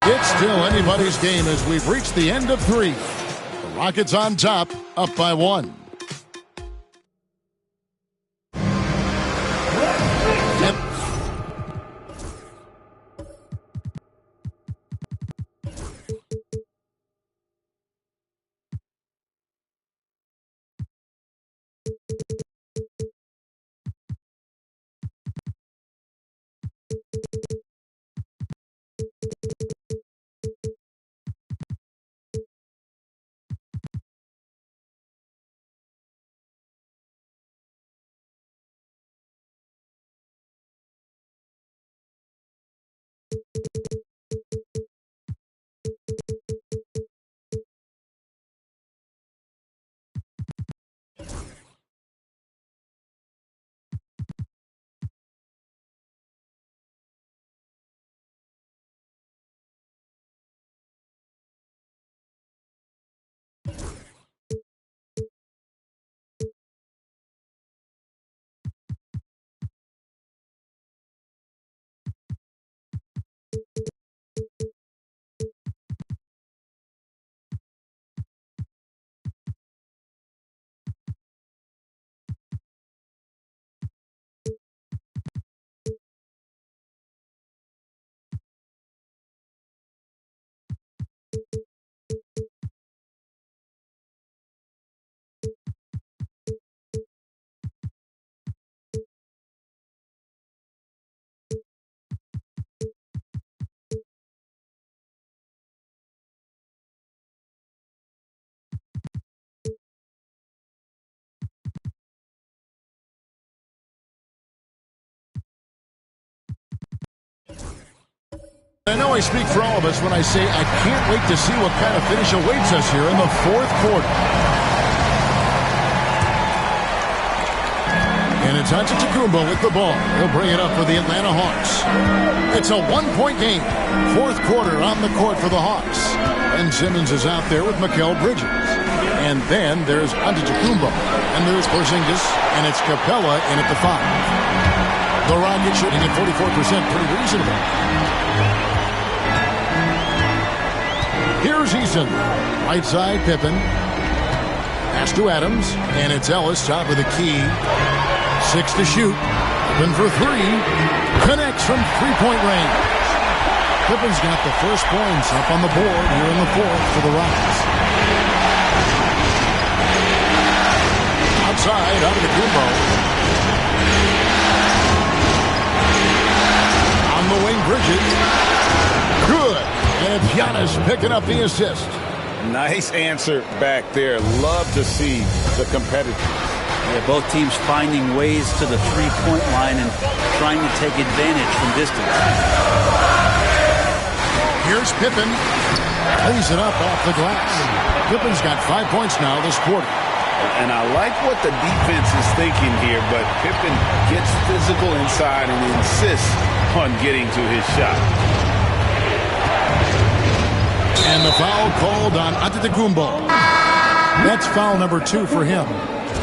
B: It's still anybody's game as we've reached the end of 3. The Rockets on top, up by 1. I know I speak for all of us when I say I can't wait to see what kind of finish awaits us here in the 4th quarter. And it's Antetokounmpo with the ball. He'll bring it up for the Atlanta Hawks. It's a 1-point game. 4th quarter on the court for the Hawks. And Simmons is out there with Mikal Bridges. And then there's Antetokounmpo. And there's Porzingis. And it's Capella in at the 5. The Rockets shooting at 44%. Pretty reasonable. Here's Eason. Right side, Pippen. Pass to Adams. And it's Ellis, top of the key. 6 to shoot. Pippen for 3. Connects from three-point range. Pippen's got the first points up on the board here in the 4th for the Rockets. Outside, out of the Kumbo. On the wing, Bridges. Good. And Giannis picking up the assist.
C: Nice answer back there. Love to see the competitors.
D: Yeah, both teams finding ways to the three-point line and trying to take advantage from distance.
B: Here's Pippen. Lays it up off the glass. Pippen's got 5 points now this quarter.
C: And I like what the defense is thinking here, but Pippen gets physical inside and insists on getting to his shot.
B: And the foul called on Antetokounmpo. That's foul number 2 for him.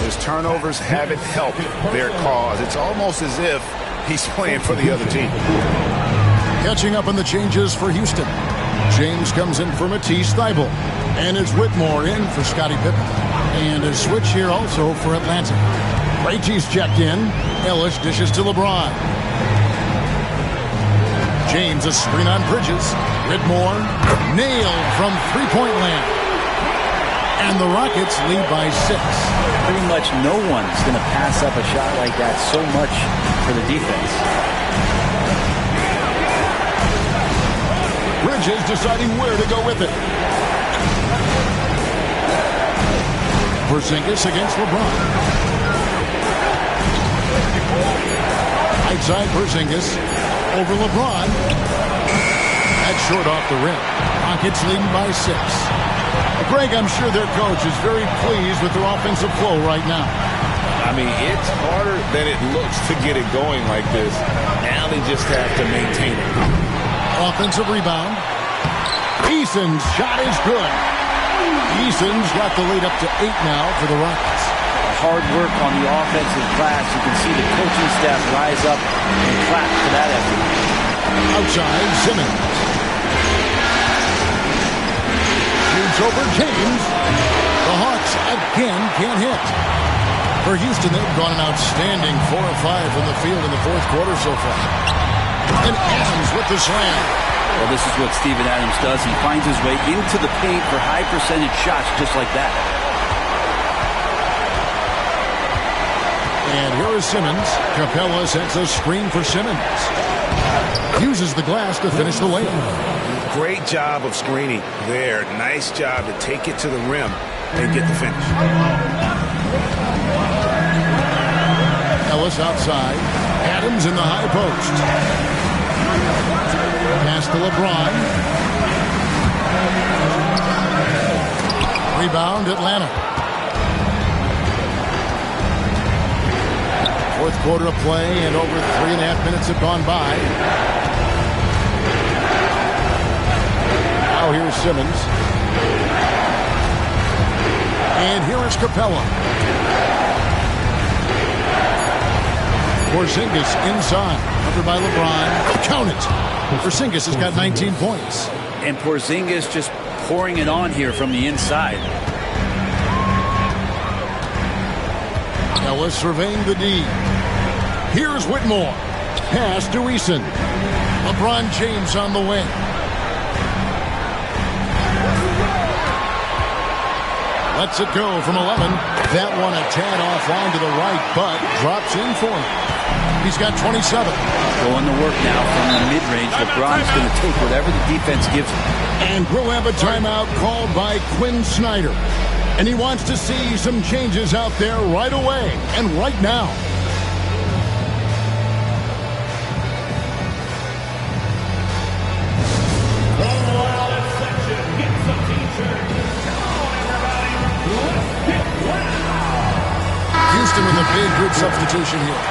C: His turnovers haven't helped their cause. It's almost as if he's playing for the other team.
B: Catching up on the changes for Houston. James comes in for Matisse Thybulle. And it's Whitmore in for Scottie Pippen. And a switch here also for Atlanta. Krejci's checked in. Ellis dishes to LeBron. James a screen on Bridges. Whitmore nailed from three-point land. And the Rockets lead by 6.
D: Pretty much no one's going to pass up a shot like that so much for the defense.
B: Bridges deciding where to go with it. Porzingis against LeBron. Right side Porzingis over LeBron. That's short off the rim. Rockets leading by 6. Greg, I'm sure their coach is very pleased with their offensive flow right now.
C: I mean, it's harder than it looks to get it going like this. Now they just have to maintain it.
B: Offensive rebound. Eason's shot is good. Eason's got the lead up to 8 now for the Rockets.
D: Hard work on the offensive glass. You can see the coaching staff rise up and clap for that effort.
B: Outside, Simmons. over James. The Hawks again can't hit. For Houston, they've gone an outstanding 4 of 5 from the field in the fourth quarter so far. And Adams with the slam.
D: Well, this is what Steven Adams does. He finds his way into the paint for high percentage shots just like that.
B: And here is Simmons. Capella sets a screen for Simmons. Uses the glass to finish the layup.
C: Great job of screening there. Nice job to take it to the rim and get the finish.
B: Ellis outside. Adams in the high post. Pass to LeBron. Rebound Atlanta. Fourth quarter of play, and over 3.5 minutes have gone by. Now here's Simmons. And here is Capella. Porzingis inside. Covered by LeBron. Count it. Porzingis has got 19 points.
D: And Porzingis just pouring it on here from the inside.
B: Ellis surveying the D. Here's Whitmore. Pass to Eason. LeBron James on the wing. Lets it go from 11. That one a tad offline to the right, but drops in for him. He's got 27.
D: Going to work now from the mid-range. LeBron's going to take whatever the defense gives him.
B: And we'll have a timeout called by Quinn Snyder. And he wants to see some changes out there right away and right now. Houston with a big group substitution here.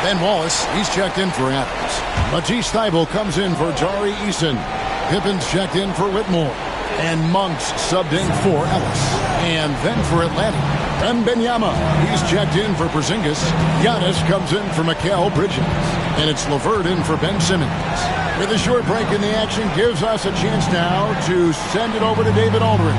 B: Ben Wallace, he's checked in for Adams. Matisse Thybulle comes in for Tari Eason. Pippen's checked in for Whitmore. And Monk's subbed in for Ellis. And then for Atlanta, Wembanyama. He's checked in for Porzingis. Giannis comes in for Mikal Bridges. And it's LeVert in for Ben Simmons. With a short break in the action gives us a chance now to send it over to David Aldridge.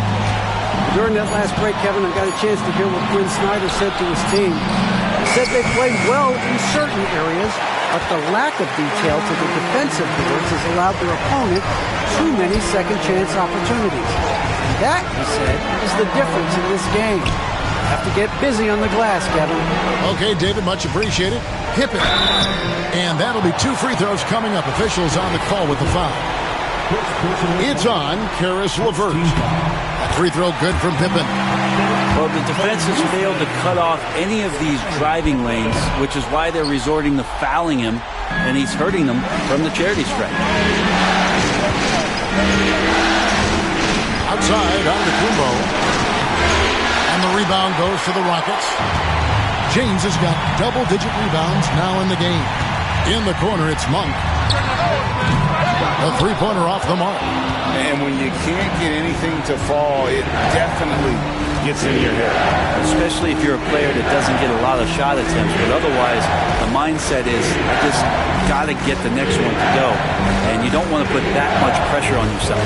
E: During that last break, Kevin, I got a chance to hear what Quinn Snyder said to his team. He said they played well in certain areas, but the lack of detail to the defensive boards has allowed their opponent too many second-chance opportunities. That, he said, is the difference in this game. Have to get busy on the glass, Kevin.
B: Okay, David, much appreciated. Pippen. And that'll be 2 free throws coming up. Officials on the call with the foul. It's on Caris LeVert. That free throw good from Pippen.
D: Well, the defense has failed to cut off any of these driving lanes, which is why they're resorting to fouling him, and he's hurting them from the charity stripe.
B: Outside, Antetokounmpo. And the rebound goes to the Rockets. James has got double-digit rebounds now in the game. In the corner, it's Monk. A three-pointer off the mark.
C: And when you can't get anything to fall, it definitely gets in your head.
D: Especially if you're a player that doesn't get a lot of shot attempts. But otherwise, the mindset is, I just got to get the next one to go. And you don't want to put that much pressure on yourself.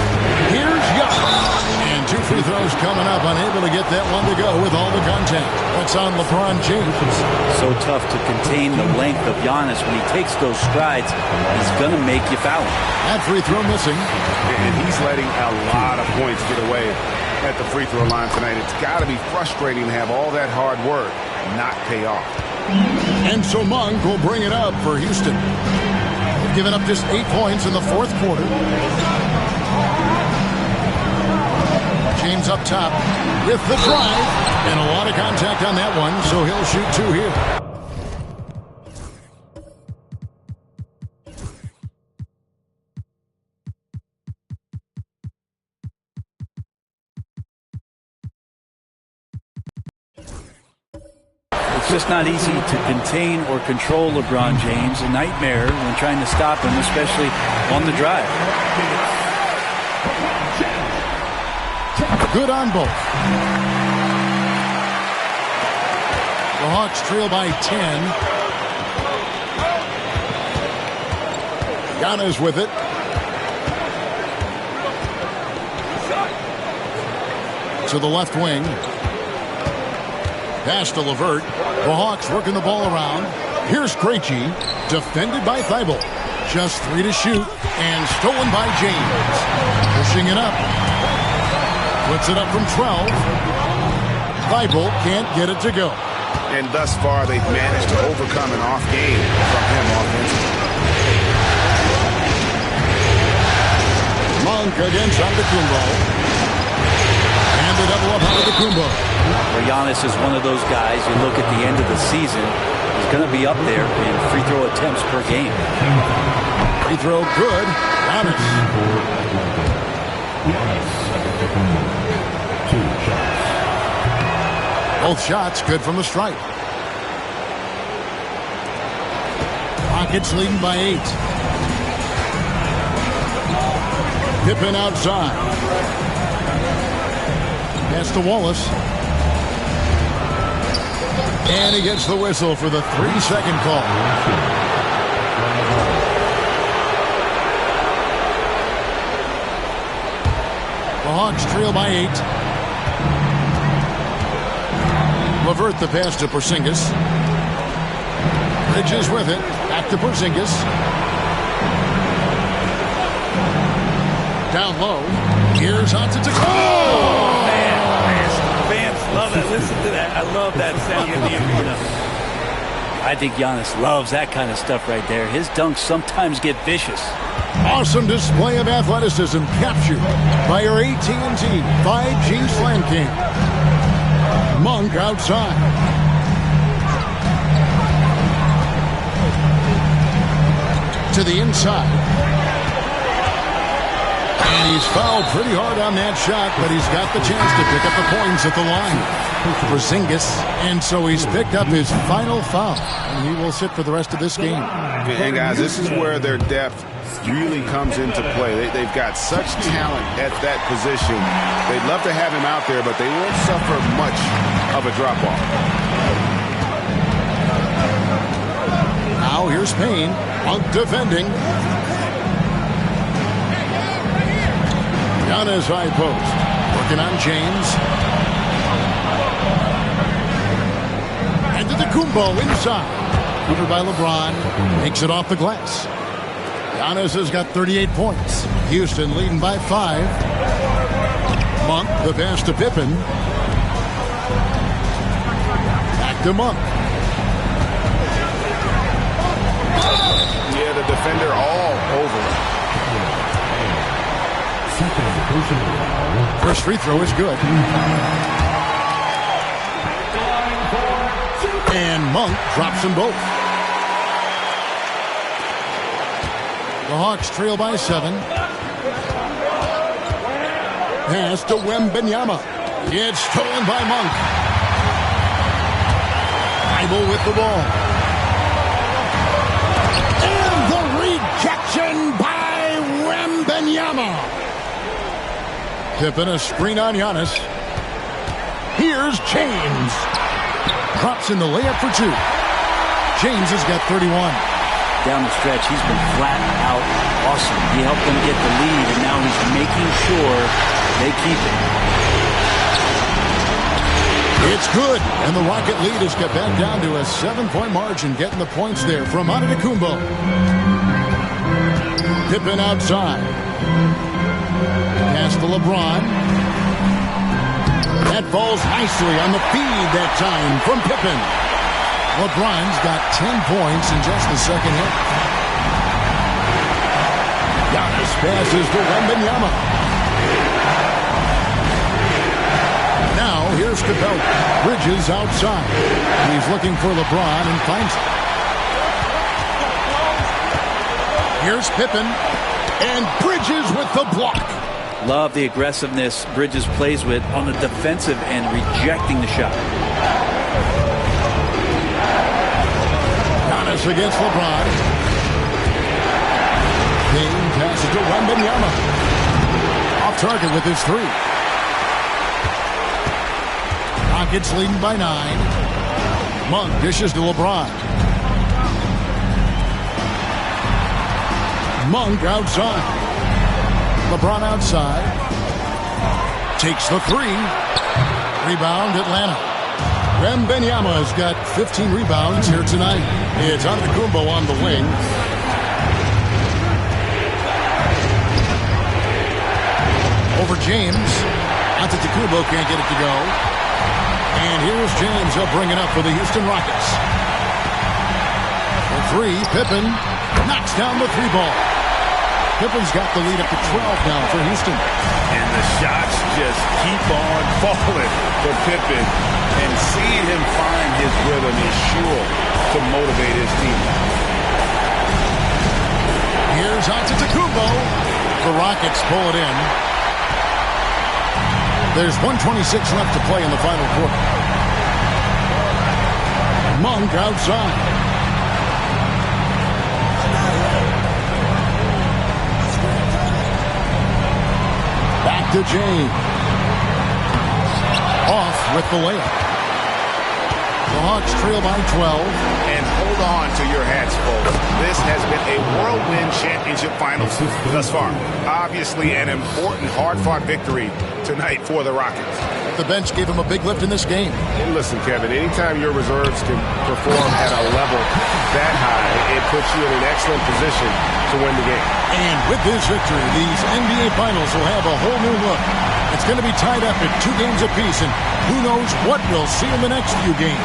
B: Here's Giannis. And 2 free throws coming up. Unable to get that one to go with all the contact. That's on LeBron James.
D: So tough to contain the length of Giannis. When he takes those strides, he's going to make you foul him.
B: That free throw missing.
C: And he's letting a lot of points get away at the free throw line tonight. It's got to be frustrating to have all that hard work not pay off.
B: And so Monk will bring it up for Houston. They've given up just 8 points in the fourth quarter. James up top with the drive. And a lot of contact on that one, so he'll shoot 2 here.
D: It's just not easy to contain or control LeBron James. A nightmare when trying to stop him, especially on the drive.
B: Good on both. The Hawks trail by 10. Giannis with it. to the left wing. Pass to LeVert. The Hawks working the ball around. Here's Krejci, defended by Thibault. Just 3 to shoot, and stolen by James. Pushing it up. Puts it up from 12. Thibault can't get it to go.
C: And thus far, they've managed to overcome an off game from him offensively.
B: Monk against Antetokounmpo. And the double up Antetokounmpo.
D: Well, Giannis is one of those guys, you look at the end of the season, he's going to be up there in free throw attempts per game.
B: Free throw good. Giannis. Both shots good from the stripe. Rockets leading by 8. Pippen outside. Pass to Wallace. And he gets the whistle for the 3-second call. The Hawks trail by 8. LeVert the pass to Porzingis. Bridges with it. Back to Porzingis. Down low. Here's Antetokounmpo.
D: Oh, man. Fans love that. Listen to that. I love that sound in the arena. I think Giannis loves that kind of stuff right there. His dunks sometimes get vicious.
B: Awesome display of athleticism captured by your AT&T 5G Slam King. Monk outside. To the inside. And he's fouled pretty hard on that shot, but he's got the chance to pick up the points at the line. Porzingis, and so he's picked up his final foul, and he will sit for the rest of this game.
C: And guys, this is where their depth really comes into play. They've got such talent at that position. They'd love to have him out there, but they won't suffer much of a drop-off.
B: Now here's Payne, Monk defending. Giannis high post, working on James. Antetokounmpo inside, covered by LeBron, makes it off the glass. Giannis has got 38 points. Houston leading by 5. Monk, the pass to Pippen. Back to Monk.
C: Yeah, the defender all over him.
B: First free throw is good. And Monk drops them both. The Hawks trail by 7. Pass to Wembanyama. It's stolen by Monk. Thibault with the ball. And the rejection by Wembanyama. Pippen a screen on Giannis. Here's James. Drops in the layup for 2. James has got 31.
D: Down the stretch, he's been flat out awesome. He helped them get the lead, and now he's making sure they keep it.
B: It's good, and the Rocket lead has got back down to a 7-point margin, getting the points there from Antetokounmpo. Pippen outside. Pass to LeBron. That falls nicely on the feed that time from Pippen. LeBron's got 10 points in just the second half. Giannis passes to Wembanyama. Now here's Capella. Bridges outside. He's looking for LeBron and finds it. Here's Pippen. And Bridges with the block.
D: Love the aggressiveness Bridges plays with on the defensive end, rejecting the shot.
B: Giannis against LeBron. Payne passes to Wembanyama. Off target with his 3. Rockets leading by 9. Monk dishes to LeBron. Monk outside. LeBron outside. takes the three. Rebound, Atlanta. Wembanyama has got 15 rebounds here tonight. It's Antetokounmpo on the wing. Over James. Antetokounmpo can't get it to go. And here's James. He'll bring it up for the Houston Rockets. For three, Pippen knocks down the three ball. Pippen's got the lead up to 12 now for Houston.
C: And the shots just keep on falling for Pippen. And seeing him find his rhythm is sure to motivate his team.
B: Here's Antetokounmpo. The Rockets pull it in. There's 1:26 left to play in the final quarter. Monk outside. Back to James. Off with the layup. The Hawks trail by 12.
C: And hold on to your hats, folks. This has been a whirlwind championship finals thus far. Obviously an important, hard-fought victory tonight for the Rockets.
B: The bench gave him a big lift in this game.
C: And listen, Kevin, anytime your reserves can perform at a level that high, it puts you in an excellent position to win the game.
B: And with this victory, these NBA Finals will have a whole new look. It's going to be tied up at 2 games apiece, and who knows what we'll see in the next few games.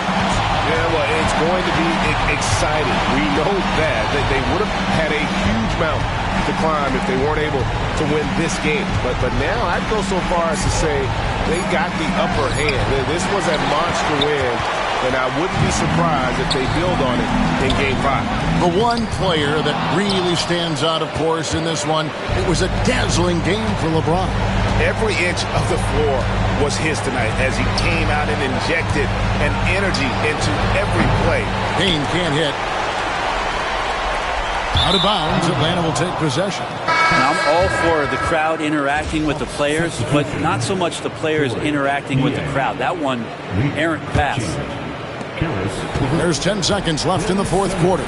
C: Yeah, well, it's going to be exciting. We know that they would have had a huge mountain to climb if they weren't able to win this game. But now I'd go so far as to say they got the upper hand. This was a monster win, and I wouldn't be surprised if they build on it in Game 5.
B: The one player that really stands out, of course, in this one, it was a dazzling game for LeBron.
C: Every inch of the floor was his tonight as he came out and injected an energy into every play.
B: Payne can't hit. Out of bounds, Atlanta will take possession.
D: And I'm all for the crowd interacting with the players, but not so much the players interacting with the crowd. That one, errant pass.
B: There's 10 seconds left in the fourth quarter.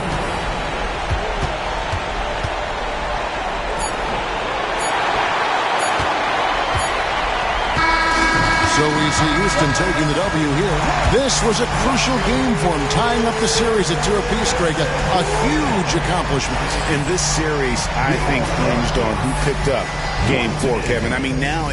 B: So we see Houston taking the W here. This was a crucial game for him, tying up the series at 2 apiece, Greg. A huge accomplishment.
C: In this series, I think hinged on who picked up Game 4, Kevin. I mean, now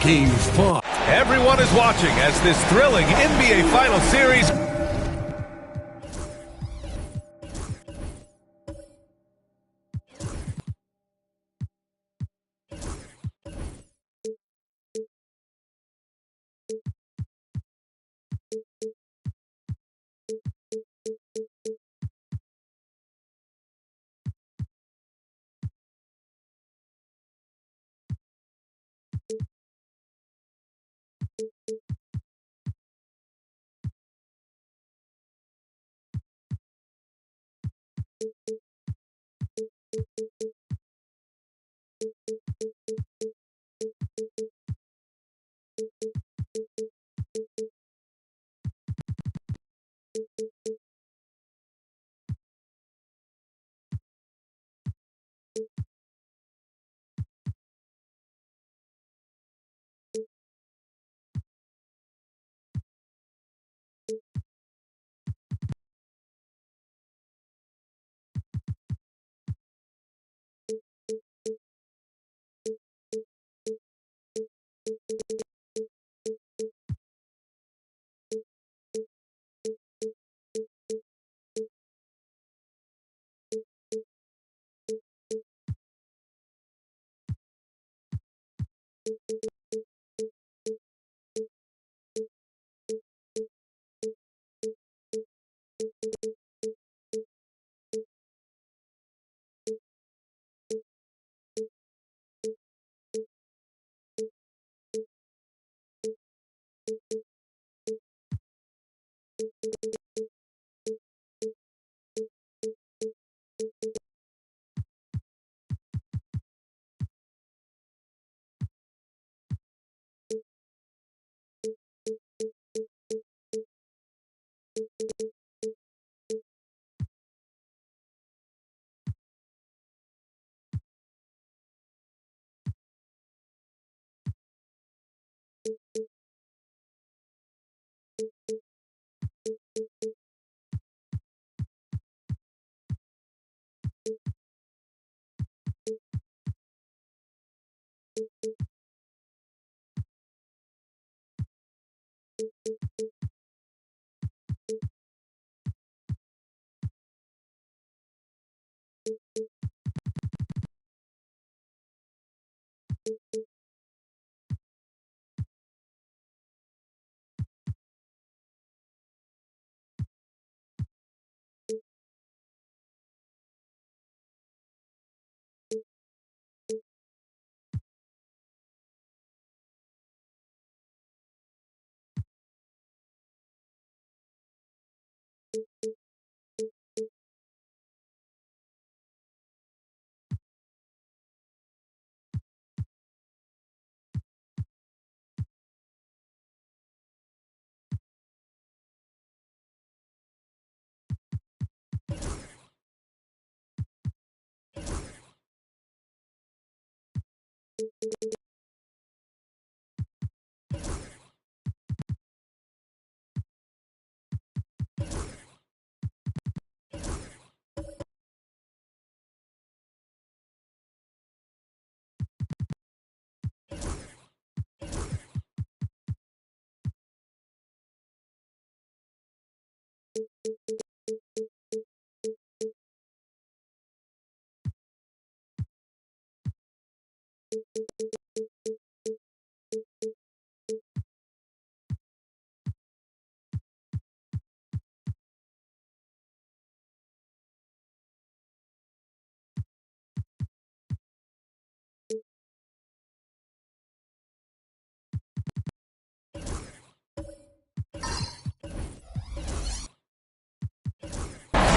H: Game 5. Everyone is watching as this thrilling NBA Final Series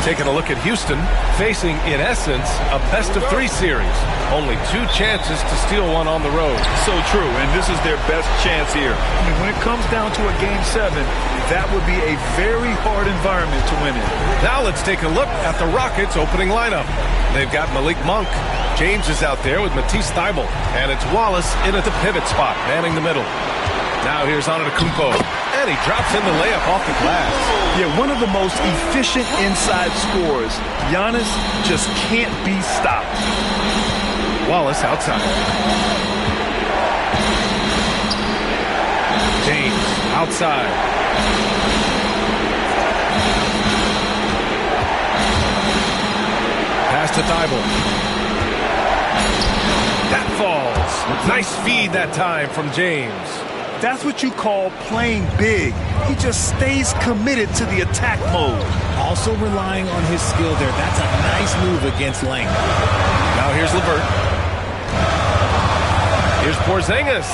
H: Taking a look at Houston, facing, in essence, a best-of-3 series. Only 2 chances to steal one on the road.
I: So true, and this is their best chance here. I mean, when it comes down to a Game 7, that would be a very hard environment to win in.
H: Now let's take a look at the Rockets' opening lineup. They've got Malik Monk. James is out there with Matisse Thybulle. And it's Wallace in at the pivot spot, manning the middle. Now here's Antetokounmpo. And he drops in the layup off the glass.
I: Yeah, one of the most efficient inside scorers. Giannis just can't be stopped.
H: Wallace outside. James outside. Pass to Thybulle. That falls. Nice feed that time from James.
I: That's what you call playing big. He just stays committed to the attack mode.
J: Also relying on his skill there. That's a nice move against length.
H: Now here's LeVert. Here's Porzingis.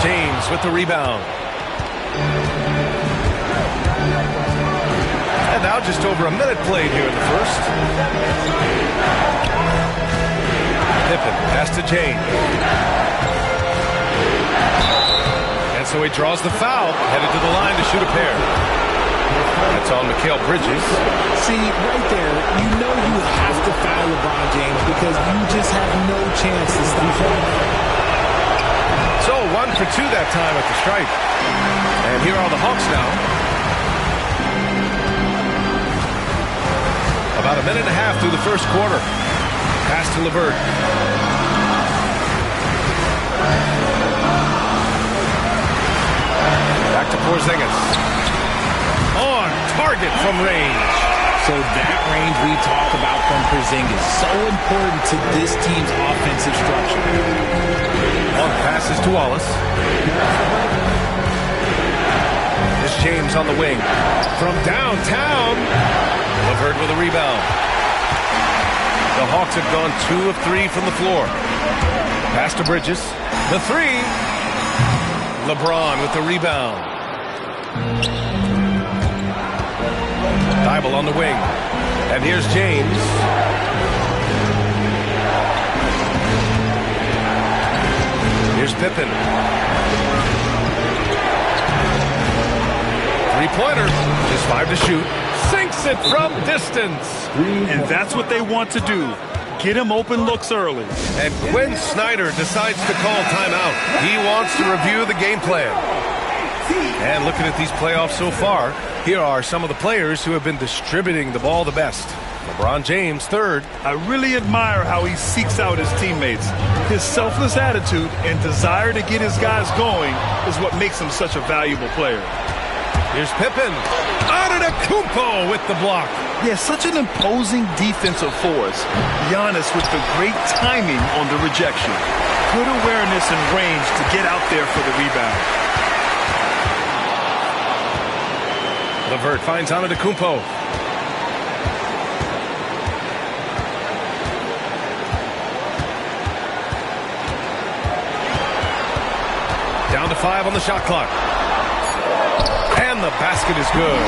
H: James with the rebound. And now just over a minute played here in the first. Pippen pass to James. And so he draws the foul, headed to the line to shoot a pair. That's on Mikal Bridges.
J: See, right there, you know you have to foul LeBron James because you just have no chance to stop him.
H: So 1 for 2 that time at the stripe. And here are the Hawks now. About a minute and a half through the first quarter. Pass to LeVert. Back to Porzingis. On target from range.
J: So that range we talk about from Porzingis, so important to this team's offensive structure.
H: Long passes to Wallace. Here's James on the wing. From downtown. LeVert with a rebound. The Hawks have gone 2 of 3 from the floor. Pass to Bridges. The 3. LeBron with the rebound. Thybulle on the wing. And here's James. Here's Pippen. 3-pointer. Just 5 to shoot. Sinks it from distance.
I: And that's what they want to do. Get him open looks early.
H: And Quinn Snyder decides to call timeout. He wants to review the game plan. And looking at these playoffs so far, here are some of the players who have been distributing the ball the best. LeBron James, 3rd.
I: I really admire how he seeks out his teammates. His selfless attitude and desire to get his guys going is what makes him such a valuable player.
H: Here's Pippen. Antetokounmpo with the block.
I: Yeah, such an imposing defensive force. Giannis with the great timing on the rejection. Good awareness and range to get out there for the rebound.
H: LeVert finds Antetokounmpo. Down to 5 on the shot clock. And the basket is good.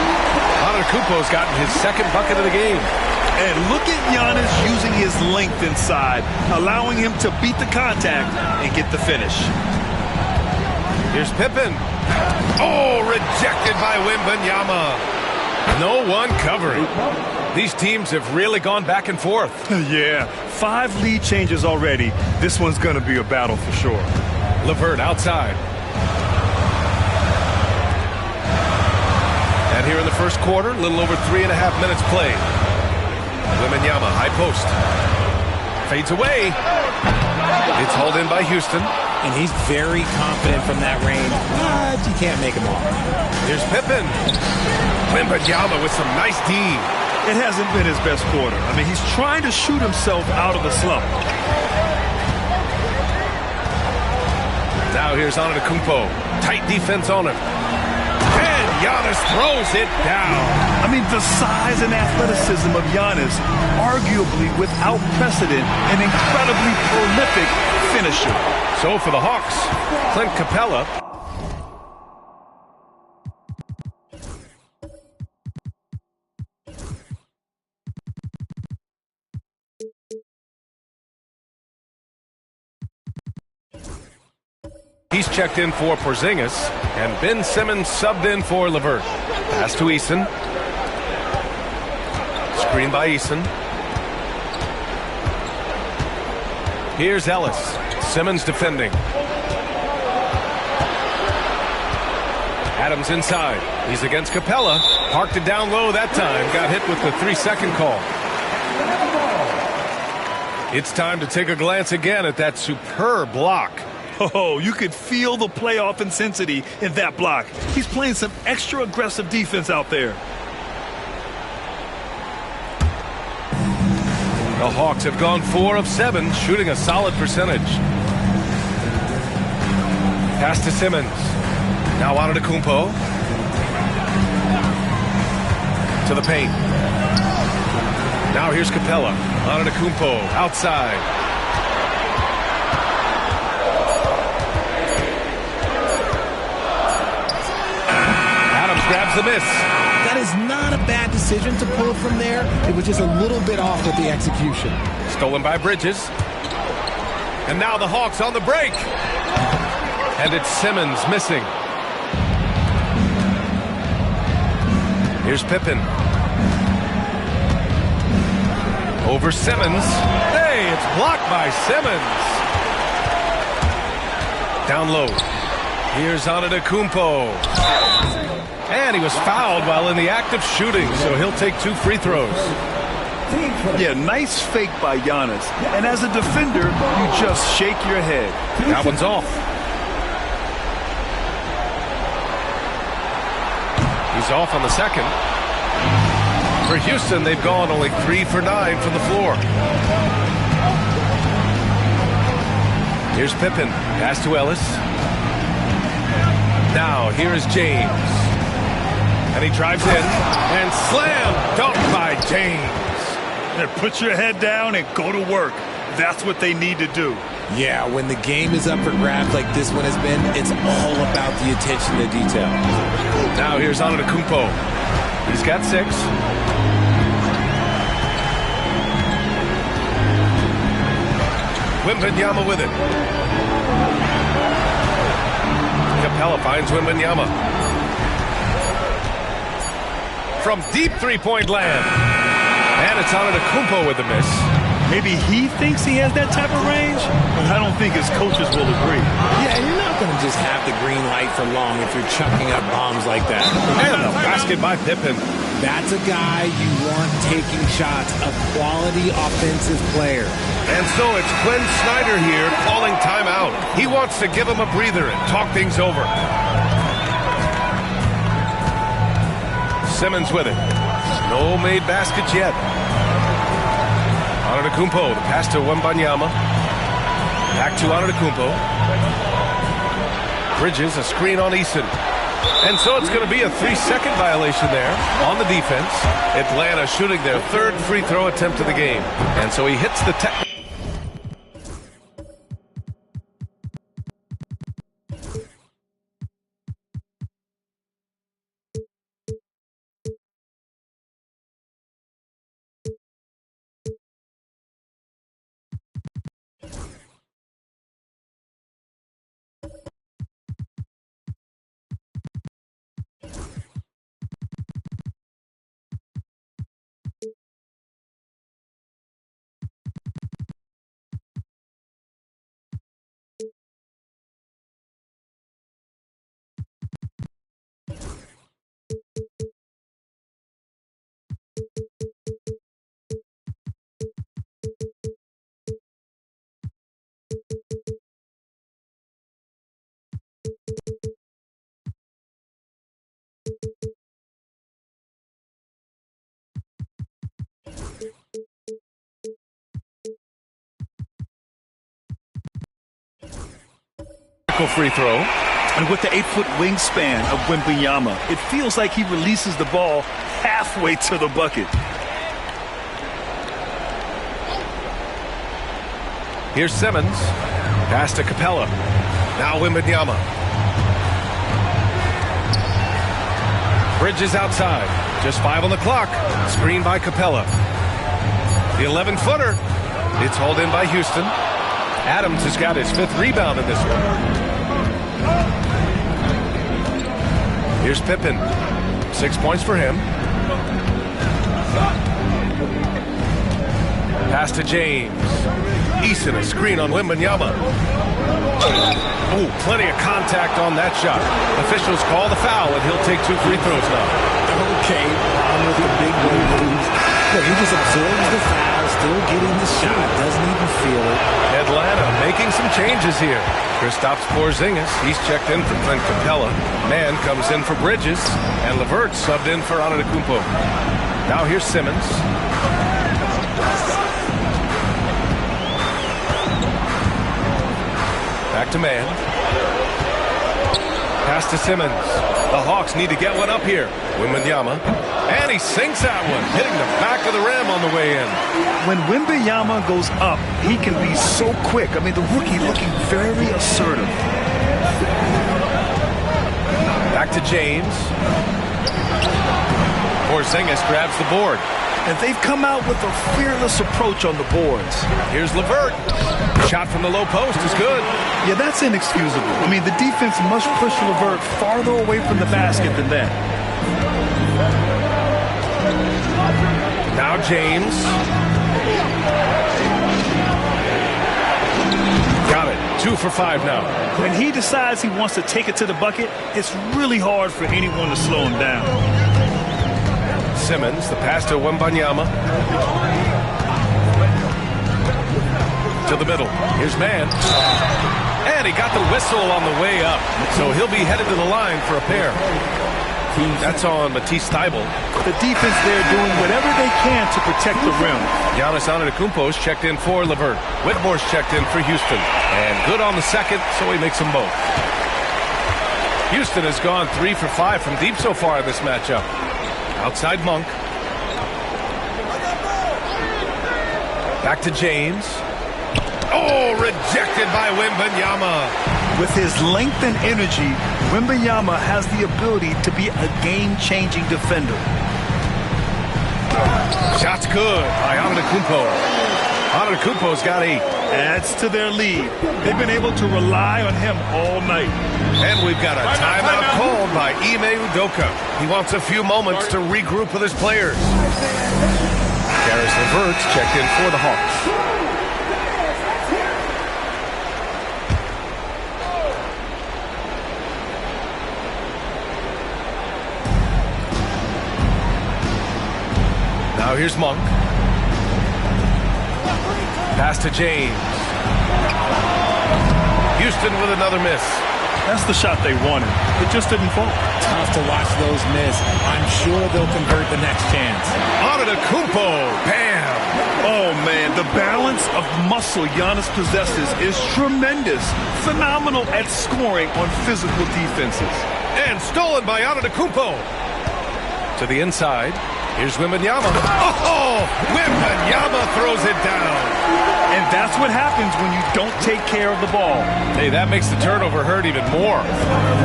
H: Antetokounmpo's gotten his 2nd bucket of the game.
I: And look at Giannis using his length inside, allowing him to beat the contact and get the finish.
H: Here's Pippen. Oh, rejected by Wembanyama. No one covering. These teams have really gone back and forth.
I: Yeah, 5 lead changes already. This one's going to be a battle for sure.
H: LeVert outside. And here in the first quarter, a little over 3.5 minutes played. Wembanyama, high post. Fades away. It's hauled in by Houston.
J: And he's very confident from that range, but you can't make him off.
H: Here's Pippen. Wembanyama with some nice D.
I: It hasn't been his best quarter. I mean, he's trying to shoot himself out of the slump.
H: Now here's Antetokounmpo. Tight defense on him. And Giannis throws it down.
I: I mean, the size and athleticism of Giannis, arguably without precedent, an incredibly prolific finisher.
H: So for the Hawks, Clint Capella. checked in for Porzingis, and Ben Simmons subbed in for LeVert. Pass to Eason. Screen by Eason. Here's Ellis. Simmons defending. Adams inside. He's against Capella. Parked it down low that time. Got hit with the 3-second call. It's time to take a glance again at that superb block.
I: Oh, you could feel the playoff intensity in that block. He's playing some extra aggressive defense out there.
H: The Hawks have gone 4 of 7, shooting a solid percentage. Pass to Simmons. Now Antetokounmpo. To the paint. Now here's Capella. Antetokounmpo outside. Adams grabs the miss.
J: That is not a bad decision to pull it from there. It was just a little bit off with the execution.
H: Stolen by Bridges. And now the Hawks on the break. And it's Simmons missing. Here's Pippen. Over Simmons. Hey, it's blocked by Simmons. Down low. Here's Antetokounmpo. And he was fouled while in the act of shooting, so he'll take 2 free throws.
I: Yeah, nice fake by Giannis. And as a defender, you just shake your head.
H: That one's off. He's off on the second. For Houston, they've gone only 3 for 9 from the floor. Here's Pippen. Pass to Ellis. Now, here's James. And he drives in. And slam dunked by James.
I: And put your head down and go to work. That's what they need to do.
J: Yeah, when the game is up for grabs like this one has been, it's all about the attention to detail.
H: Now here's Antetokounmpo. He's got 6. Wembanyama with it. Capella finds Wembanyama. From deep three-point land. And it's Antetokounmpo with the miss.
I: Maybe he thinks he has that type of range, but I don't think his coaches will agree.
J: Yeah, you're not going to just have the green light for long if you're chucking up bombs like that.
H: And the basket by Pippen.
J: That's a guy you want taking shots, a quality offensive player.
H: And so it's Quinn Snyder here calling timeout. He wants to give him a breather and talk things over. Simmons with it. No made baskets yet. Antetokounmpo, the pass to Wembanyama. Back to Antetokounmpo. Bridges, a screen on Eason. And so it's going to be a 3-second violation there on the defense. Atlanta shooting their 3rd free throw attempt of the game. And so he hits the technical. Free throw.
I: And with the 8-foot wingspan of Wembanyama, it feels like he releases the ball halfway to the bucket.
H: Here's Simmons. Pass to Capella. Now Wembanyama. Bridges outside. Just 5 on the clock. Screen by Capella. The 11-footer. It's hauled in by Houston. Adams has got his 5th rebound in this one. Here's Pippen. 6 points for him. Pass to James. Eason, a screen on Wembanyama. Oh, plenty of contact on that shot. Officials call the foul, and he'll take 2 free throws now.
J: Okay, on with the big moves. Look, he just absorbs the foul, still getting the shot, doesn't even feel it.
H: Atlanta making some changes here. Kristaps Porzingis, he's checked in for Clint Capella. Mann comes in for Bridges, and LeVert subbed in for Antetokounmpo. Now here's Simmons. Back to Mann. Pass to Simmons. The Hawks need to get one up here. Wembanyama. And he sinks that one, hitting the back of the rim on the way in.
I: When Wembanyama goes up, he can be so quick. I mean, the rookie looking very assertive.
H: Back to James. Porzingis grabs the board.
I: And they've come out with a fearless approach on the boards.
H: Here's LeVert. Shot from the low post is good.
I: Yeah, that's inexcusable. I mean, the defense must push LeVert farther away from the basket than that.
H: Now James. Got it. 2 for 5 now.
I: When he decides he wants to take it to the bucket, it's really hard for anyone to slow him down.
H: Simmons, the pass to Wembanyama. To the middle. Here's Mann. And he got the whistle on the way up. So he'll be headed to the line for a pair. That's on Matisse Thybulle.
I: The defense there doing whatever they can to protect the rim.
H: Giannis Antetokounmpo's checked in for LeVert. Whitmore's checked in for Houston. And good on the second, so he makes them both. Houston has gone 3 for 5 from deep so far in this matchup. Outside Monk. Back to James. Oh, rejected by Wembanyama.
I: With his length and energy, Wembanyama has the ability to be a game-changing defender.
H: Shot's good by Antetokounmpo. Antetokounmpo's got 8.
I: Adds to their lead. They've been able to rely on him all night.
H: And we've got a timeout called by Ime Udoka. He wants a few moments to regroup with his players. Caris LeVert's checked in for the Hawks. Now here's Monk. Pass to James. Houston with another miss.
I: That's the shot they wanted. It just didn't fall.
J: Tough to watch those miss. I'm sure they'll convert the next chance.
H: Antetokounmpo. Bam.
I: Oh, man. The balance of muscle Giannis possesses is tremendous. Phenomenal at scoring on physical defenses.
H: And stolen by Antetokounmpo. To the inside. Here's Wembanyama. Oh! Wembanyama throws it down.
I: And that's what happens when you don't take care of the ball.
H: Hey, that makes the turnover hurt even more.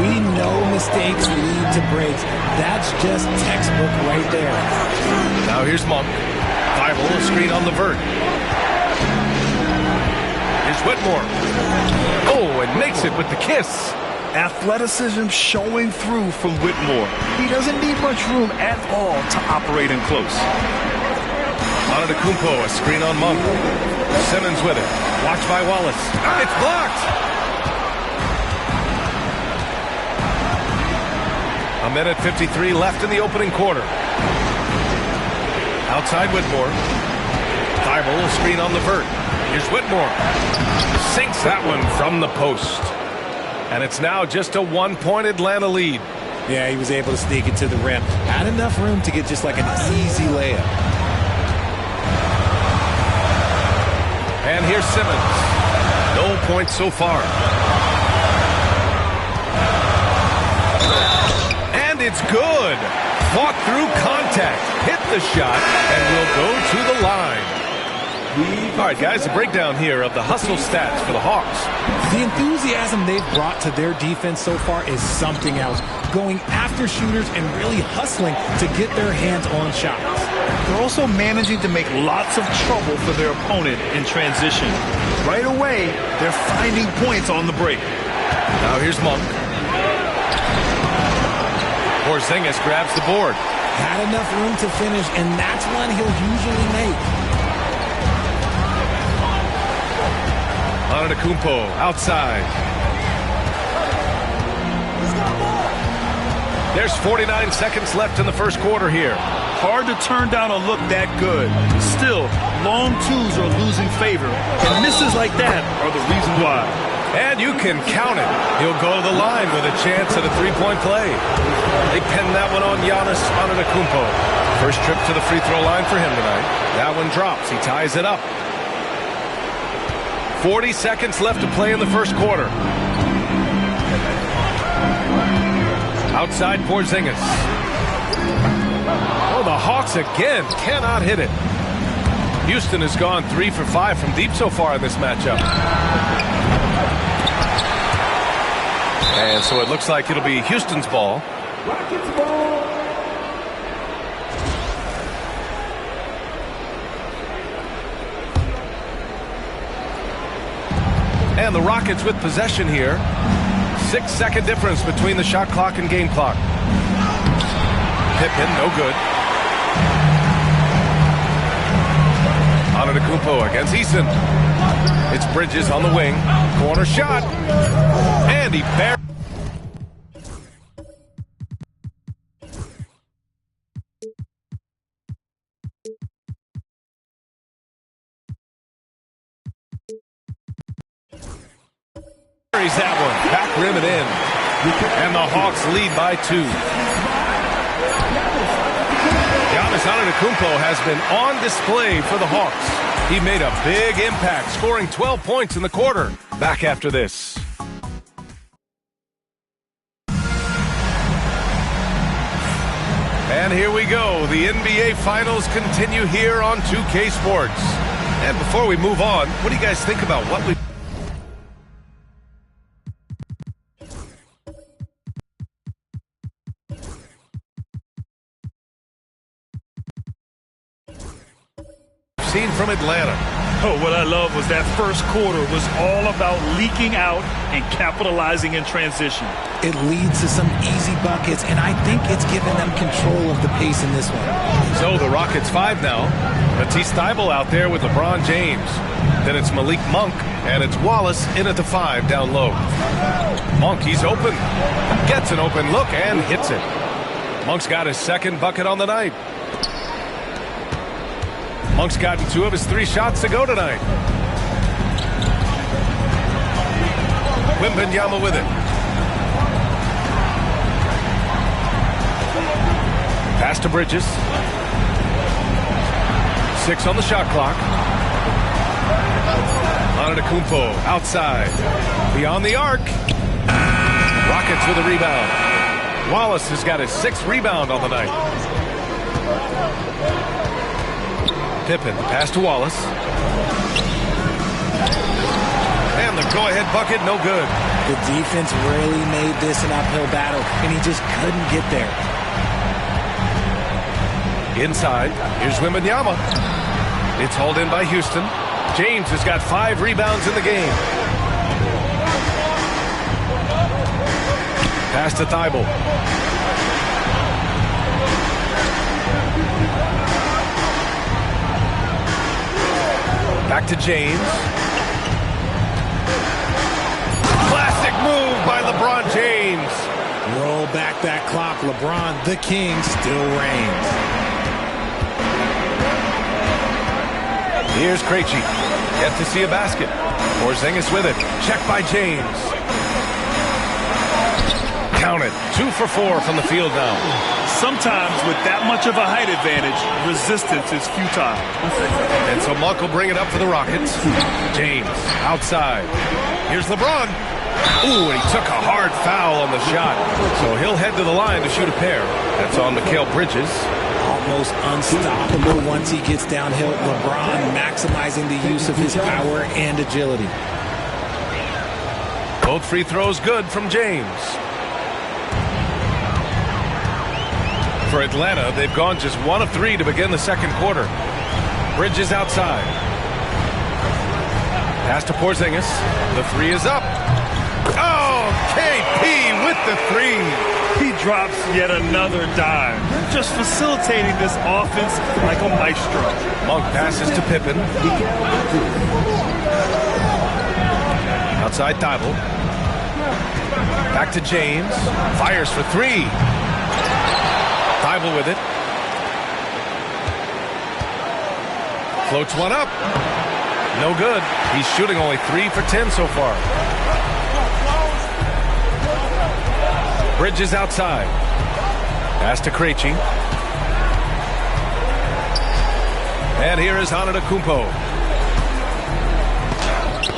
J: We know mistakes lead to breaks. That's just textbook right there.
H: Now here's Monk. Thybulle, a screen on LeVert. Here's Whitmore. Oh, and makes it with the kiss.
I: Athleticism showing through from Whitmore. He doesn't need much room at all to operate in close.
H: Antetokounmpo, a screen on Monk. Simmons with it. Watched by Wallace. It's blocked. A minute 53 left in the opening quarter. Outside Whitmore. Thybulle, a screen on LeVert. Here's Whitmore. Sinks that one from the post. And it's now just a 1-point Atlanta lead.
J: Yeah, he was able to sneak it to the rim. Had enough room to get just like an easy layup.
H: And here's Simmons. No points so far. And it's good. Fought through contact. Hit the shot and will go to the line. All right, guys, a breakdown here of the hustle stats for the Hawks.
J: The enthusiasm they've brought to their defense so far is something else. Going after shooters and really hustling to get their hands on shots.
I: They're also managing to make lots of trouble for their opponent in transition. Right away, they're finding points on the break.
H: Now here's Monk. Porzingis grabs the board.
J: Had enough room to finish, and that's one he'll usually make.
H: Antetokounmpo outside. There's 49 seconds left in the first quarter here.
I: Hard to turn down a look that good. Still, long twos are losing favor, and misses like that are the reason why.
H: And you can count it. He'll go to the line with a chance at a three-point play. They pinned that one on Giannis Antetokounmpo. First trip to the free throw line for him tonight. That one drops. He ties it up. 40 seconds left to play in the first quarter. Outside Porzingis. Oh, the Hawks again cannot hit it. Houston has gone 3 for 5 from deep so far in this matchup. And so it looks like it'll be Houston's ball.
A: Rockets ball.
H: And the Rockets with possession here. 6-second difference between the shot clock and game clock. Pippen, no good. Antetokounmpo against Eason. It's Bridges on the wing. Corner shot. And he buries. That one. Back rim and in. And the Hawks lead by 2. Giannis Antetokounmpo has been on display for the Hawks. He made a big impact, scoring 12 points in the quarter. Back after this. And here we go. The NBA Finals continue here on 2K Sports. And before we move on, what do you guys think about what we've seen from Atlanta?
I: Oh, what I love was that first quarter was all about leaking out and capitalizing in transition.
J: It leads to some easy buckets, and I think it's given them control of the pace in this one.
H: So the Rockets 5 now. Matisse Thybulle out there with LeBron James. Then it's Malik Monk, and it's Wallace in at the 5 down low. Monk, he's open. Gets an open look and hits it. Monk's got his second bucket on the night. Monk's gotten 2 of his 3 shots to go tonight. Wembanyama with it. Pass to Bridges. 6 on the shot clock. Antetokounmpo outside. Beyond the arc. Rockets with a rebound. Wallace has got his 6th rebound on the night. Pippen, pass to Wallace. And the go-ahead bucket, no good.
J: The defense really made this an uphill battle, and he just couldn't get there.
H: Inside, here's Wembanyama. It's hauled in by Houston. James has got 5 rebounds in the game. Pass to Thybulle. Back to James. Classic move by LeBron James.
J: Roll back that clock. LeBron, the king, still reigns.
H: Here's Krejci. Yet to see a basket. Porzingis with it. Check by James. Count it. 2 for 4 from the field now.
I: Sometimes with that much of a height advantage, resistance is futile.
H: And so Monk will bring it up for the Rockets. James outside. Here's LeBron. Ooh, and he took a hard foul on the shot. So he'll head to the line to shoot a pair. That's on Mikal Bridges.
J: Almost unstoppable once he gets downhill. LeBron maximizing the use of his power and agility.
H: Both free throws good from James. For Atlanta, they've gone just 1 of 3 to begin the second quarter. Bridges outside. Pass to Porzingis. The 3 is up. Oh, KP with the 3.
I: He drops yet another dime. Just facilitating this offense like a maestro.
H: Monk passes to Pippen. Outside Thibault. Back to James. Fires for three. Thibault with it. Floats one up. No good. He's shooting only 3 for 10 so far. Bridges outside. Pass to Krejci. And here is Antetokounmpo.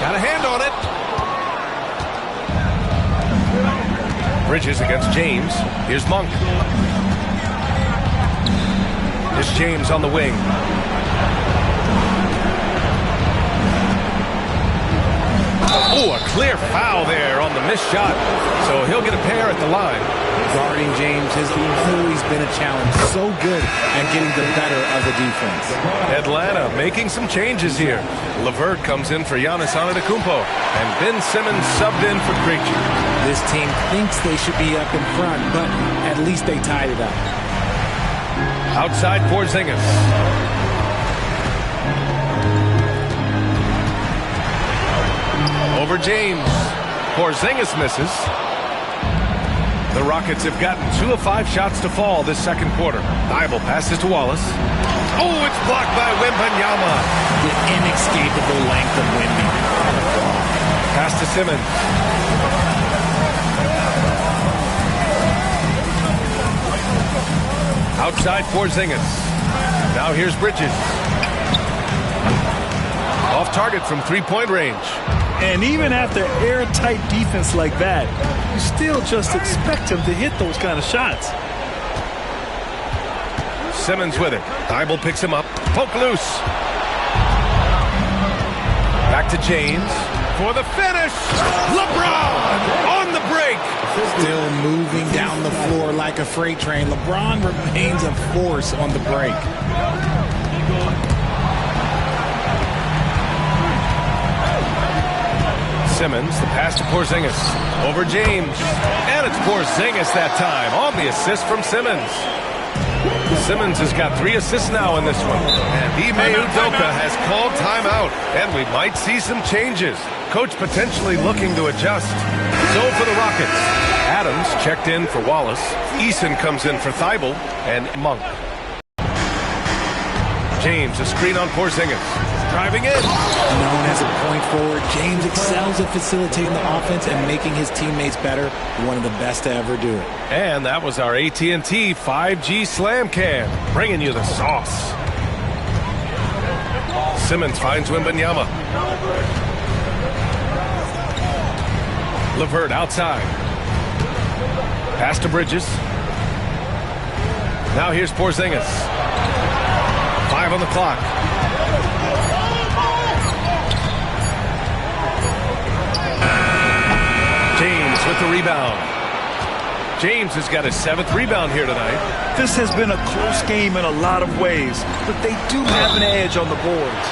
H: Got a hand on it. Bridges against James. Here's Monk. Here's James on the wing. Oh, a clear foul there on the missed shot. So he'll get a pair at the line.
J: Guarding James has always been a challenge. So good at getting the better of the defense.
H: Atlanta making some changes here. LeVert comes in for Giannis Antetokounmpo. And Ben Simmons subbed in for Krejci.
J: This team thinks they should be up in front, but at least they tied it up.
H: Outside Porzingis. Over James. Porzingis misses. The Rockets have gotten 2 of 5 shots to fall this second quarter. Thibault passes to Wallace. Oh, it's blocked by Wembanyama.
J: The inescapable length of Wemby.
H: Pass to Simmons. Outside Porzingis. Now here's Bridges. Off target from 3-point range.
I: And even after airtight defense like that, you still just expect him to hit those kind of shots.
H: Simmons with it. Thibault picks him up. Poke loose. Back to James for the finish. LeBron on the break.
J: Still moving down the floor like a freight train. LeBron remains a force on the break.
H: Simmons, the pass to Porzingis. Over James. And it's Porzingis that time on the assist from Simmons. Simmons has got 3 assists now in this one. And Ime Udoka has called timeout. And we might see some changes. Coach potentially looking to adjust. So for the Rockets, Adams checked in for Wallace. Eason comes in for Thibault and Monk. James, a screen on Porzingis. Driving in.
J: Known as a point forward, James excels at facilitating the offense and making his teammates better. One of the best to ever do it.
H: And that was our AT&T 5G Slam Cam, bringing you the sauce. Simmons finds Wembanyama. LeVert outside. Pass to Bridges. Now here's Porzingis. 5 on the clock. James with the rebound. James has got his 7th rebound here tonight.
I: This has been a close game in a lot of ways, but they do have an edge on the boards.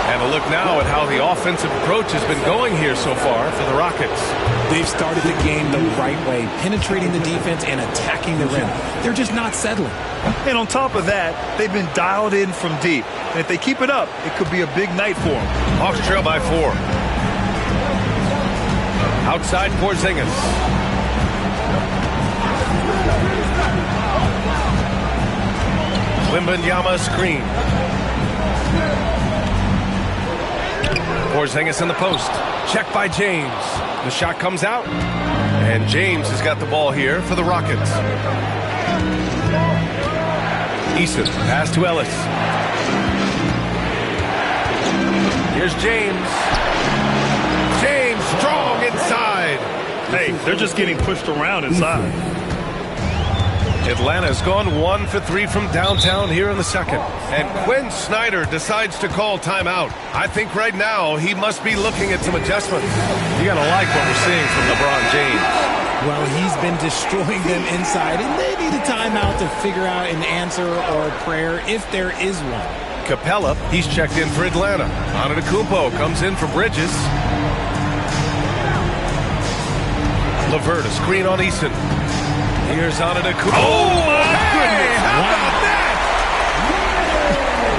H: And a look now at how the offensive approach has been going here so far for the Rockets.
J: They've started the game the right way, penetrating the defense and attacking the rim. They're just not settling.
I: And on top of that, they've been dialed in from deep. And if they keep it up, it could be a big night for them.
H: Hawks trail by 4. Outside Porzingis. Wembanyama screen. Porzingis in the post. Checked by James. The shot comes out. And James has got the ball here for the Rockets. Eason, pass to Ellis. Here's James. James strong inside.
I: Hey, they're just getting pushed around inside.
H: Atlanta's gone 1 for 3 from downtown here in the second. And Quinn Snyder decides to call timeout. I think right now he must be looking at some adjustments. You got to like what we're seeing from LeBron James.
J: Well, he's been destroying them inside, and they need a timeout to figure out an answer or a prayer if there is one.
H: Capella, he's checked in for Atlanta. Antetokounmpo comes in for Bridges. LeVert, a screen on Eason. Here's Antetokounmpo. Oh, my goodness. How about that?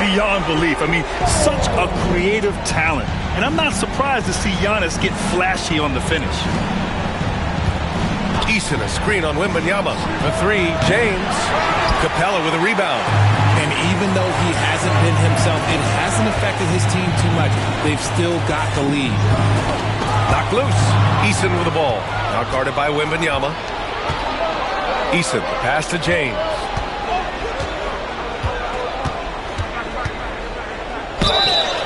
I: Beyond belief. I mean, such a creative talent. And I'm not surprised to see Giannis get flashy on the finish.
H: Eason, a screen on Wembanyama. The three, James. Capella with a rebound.
J: And even though he hasn't been himself, it hasn't affected his team too much. They've still got the lead.
H: Knocked loose. Eason with the ball. Now guarded by Wembanyama. Eason, pass to James.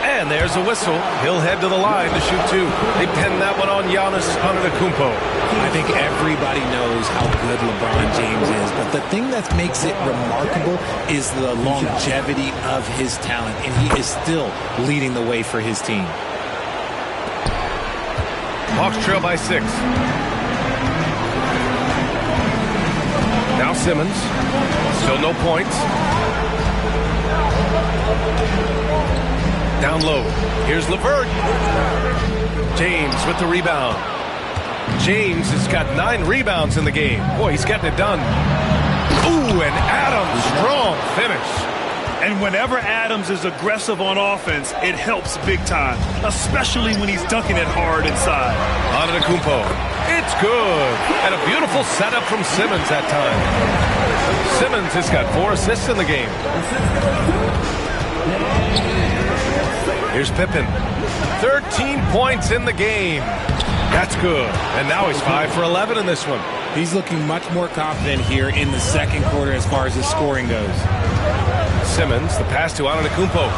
H: And there's a whistle. He'll head to the line to shoot two. They pinned that one on Giannis Antetokounmpo.
J: I think everybody knows how good LeBron James is, but the thing that makes it remarkable is the longevity of his talent, and he is still leading the way for his team.
H: Hawks trail by 6. Now Simmons. Still no points. Down low. Here's LeVert. James with the rebound. James has got 9 rebounds in the game. Boy, he's getting it done. Ooh, and Adams, strong finish.
I: And whenever Adams is aggressive on offense, it helps big time, especially when he's dunking it hard inside.
H: Antetokounmpo. It's good. And a beautiful setup from Simmons that time. Simmons has got 4 assists in the game. Here's Pippen. 13 points in the game. That's good. And now he's 5 for 11 in this one.
J: He's looking much more confident here in the second quarter as far as his scoring goes.
H: Simmons, the pass to Antetokounmpo.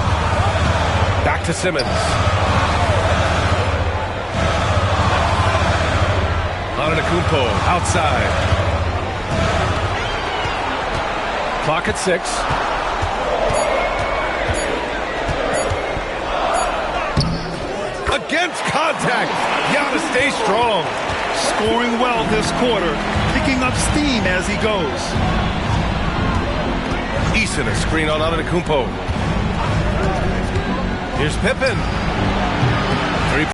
H: Back to Simmons. Antetokounmpo outside. Clock at 6. Against contact. Giannis stays strong.
I: Scoring well this quarter, picking up steam as he goes.
H: Eason, a screen on Antetokounmpo. Here's Pippen.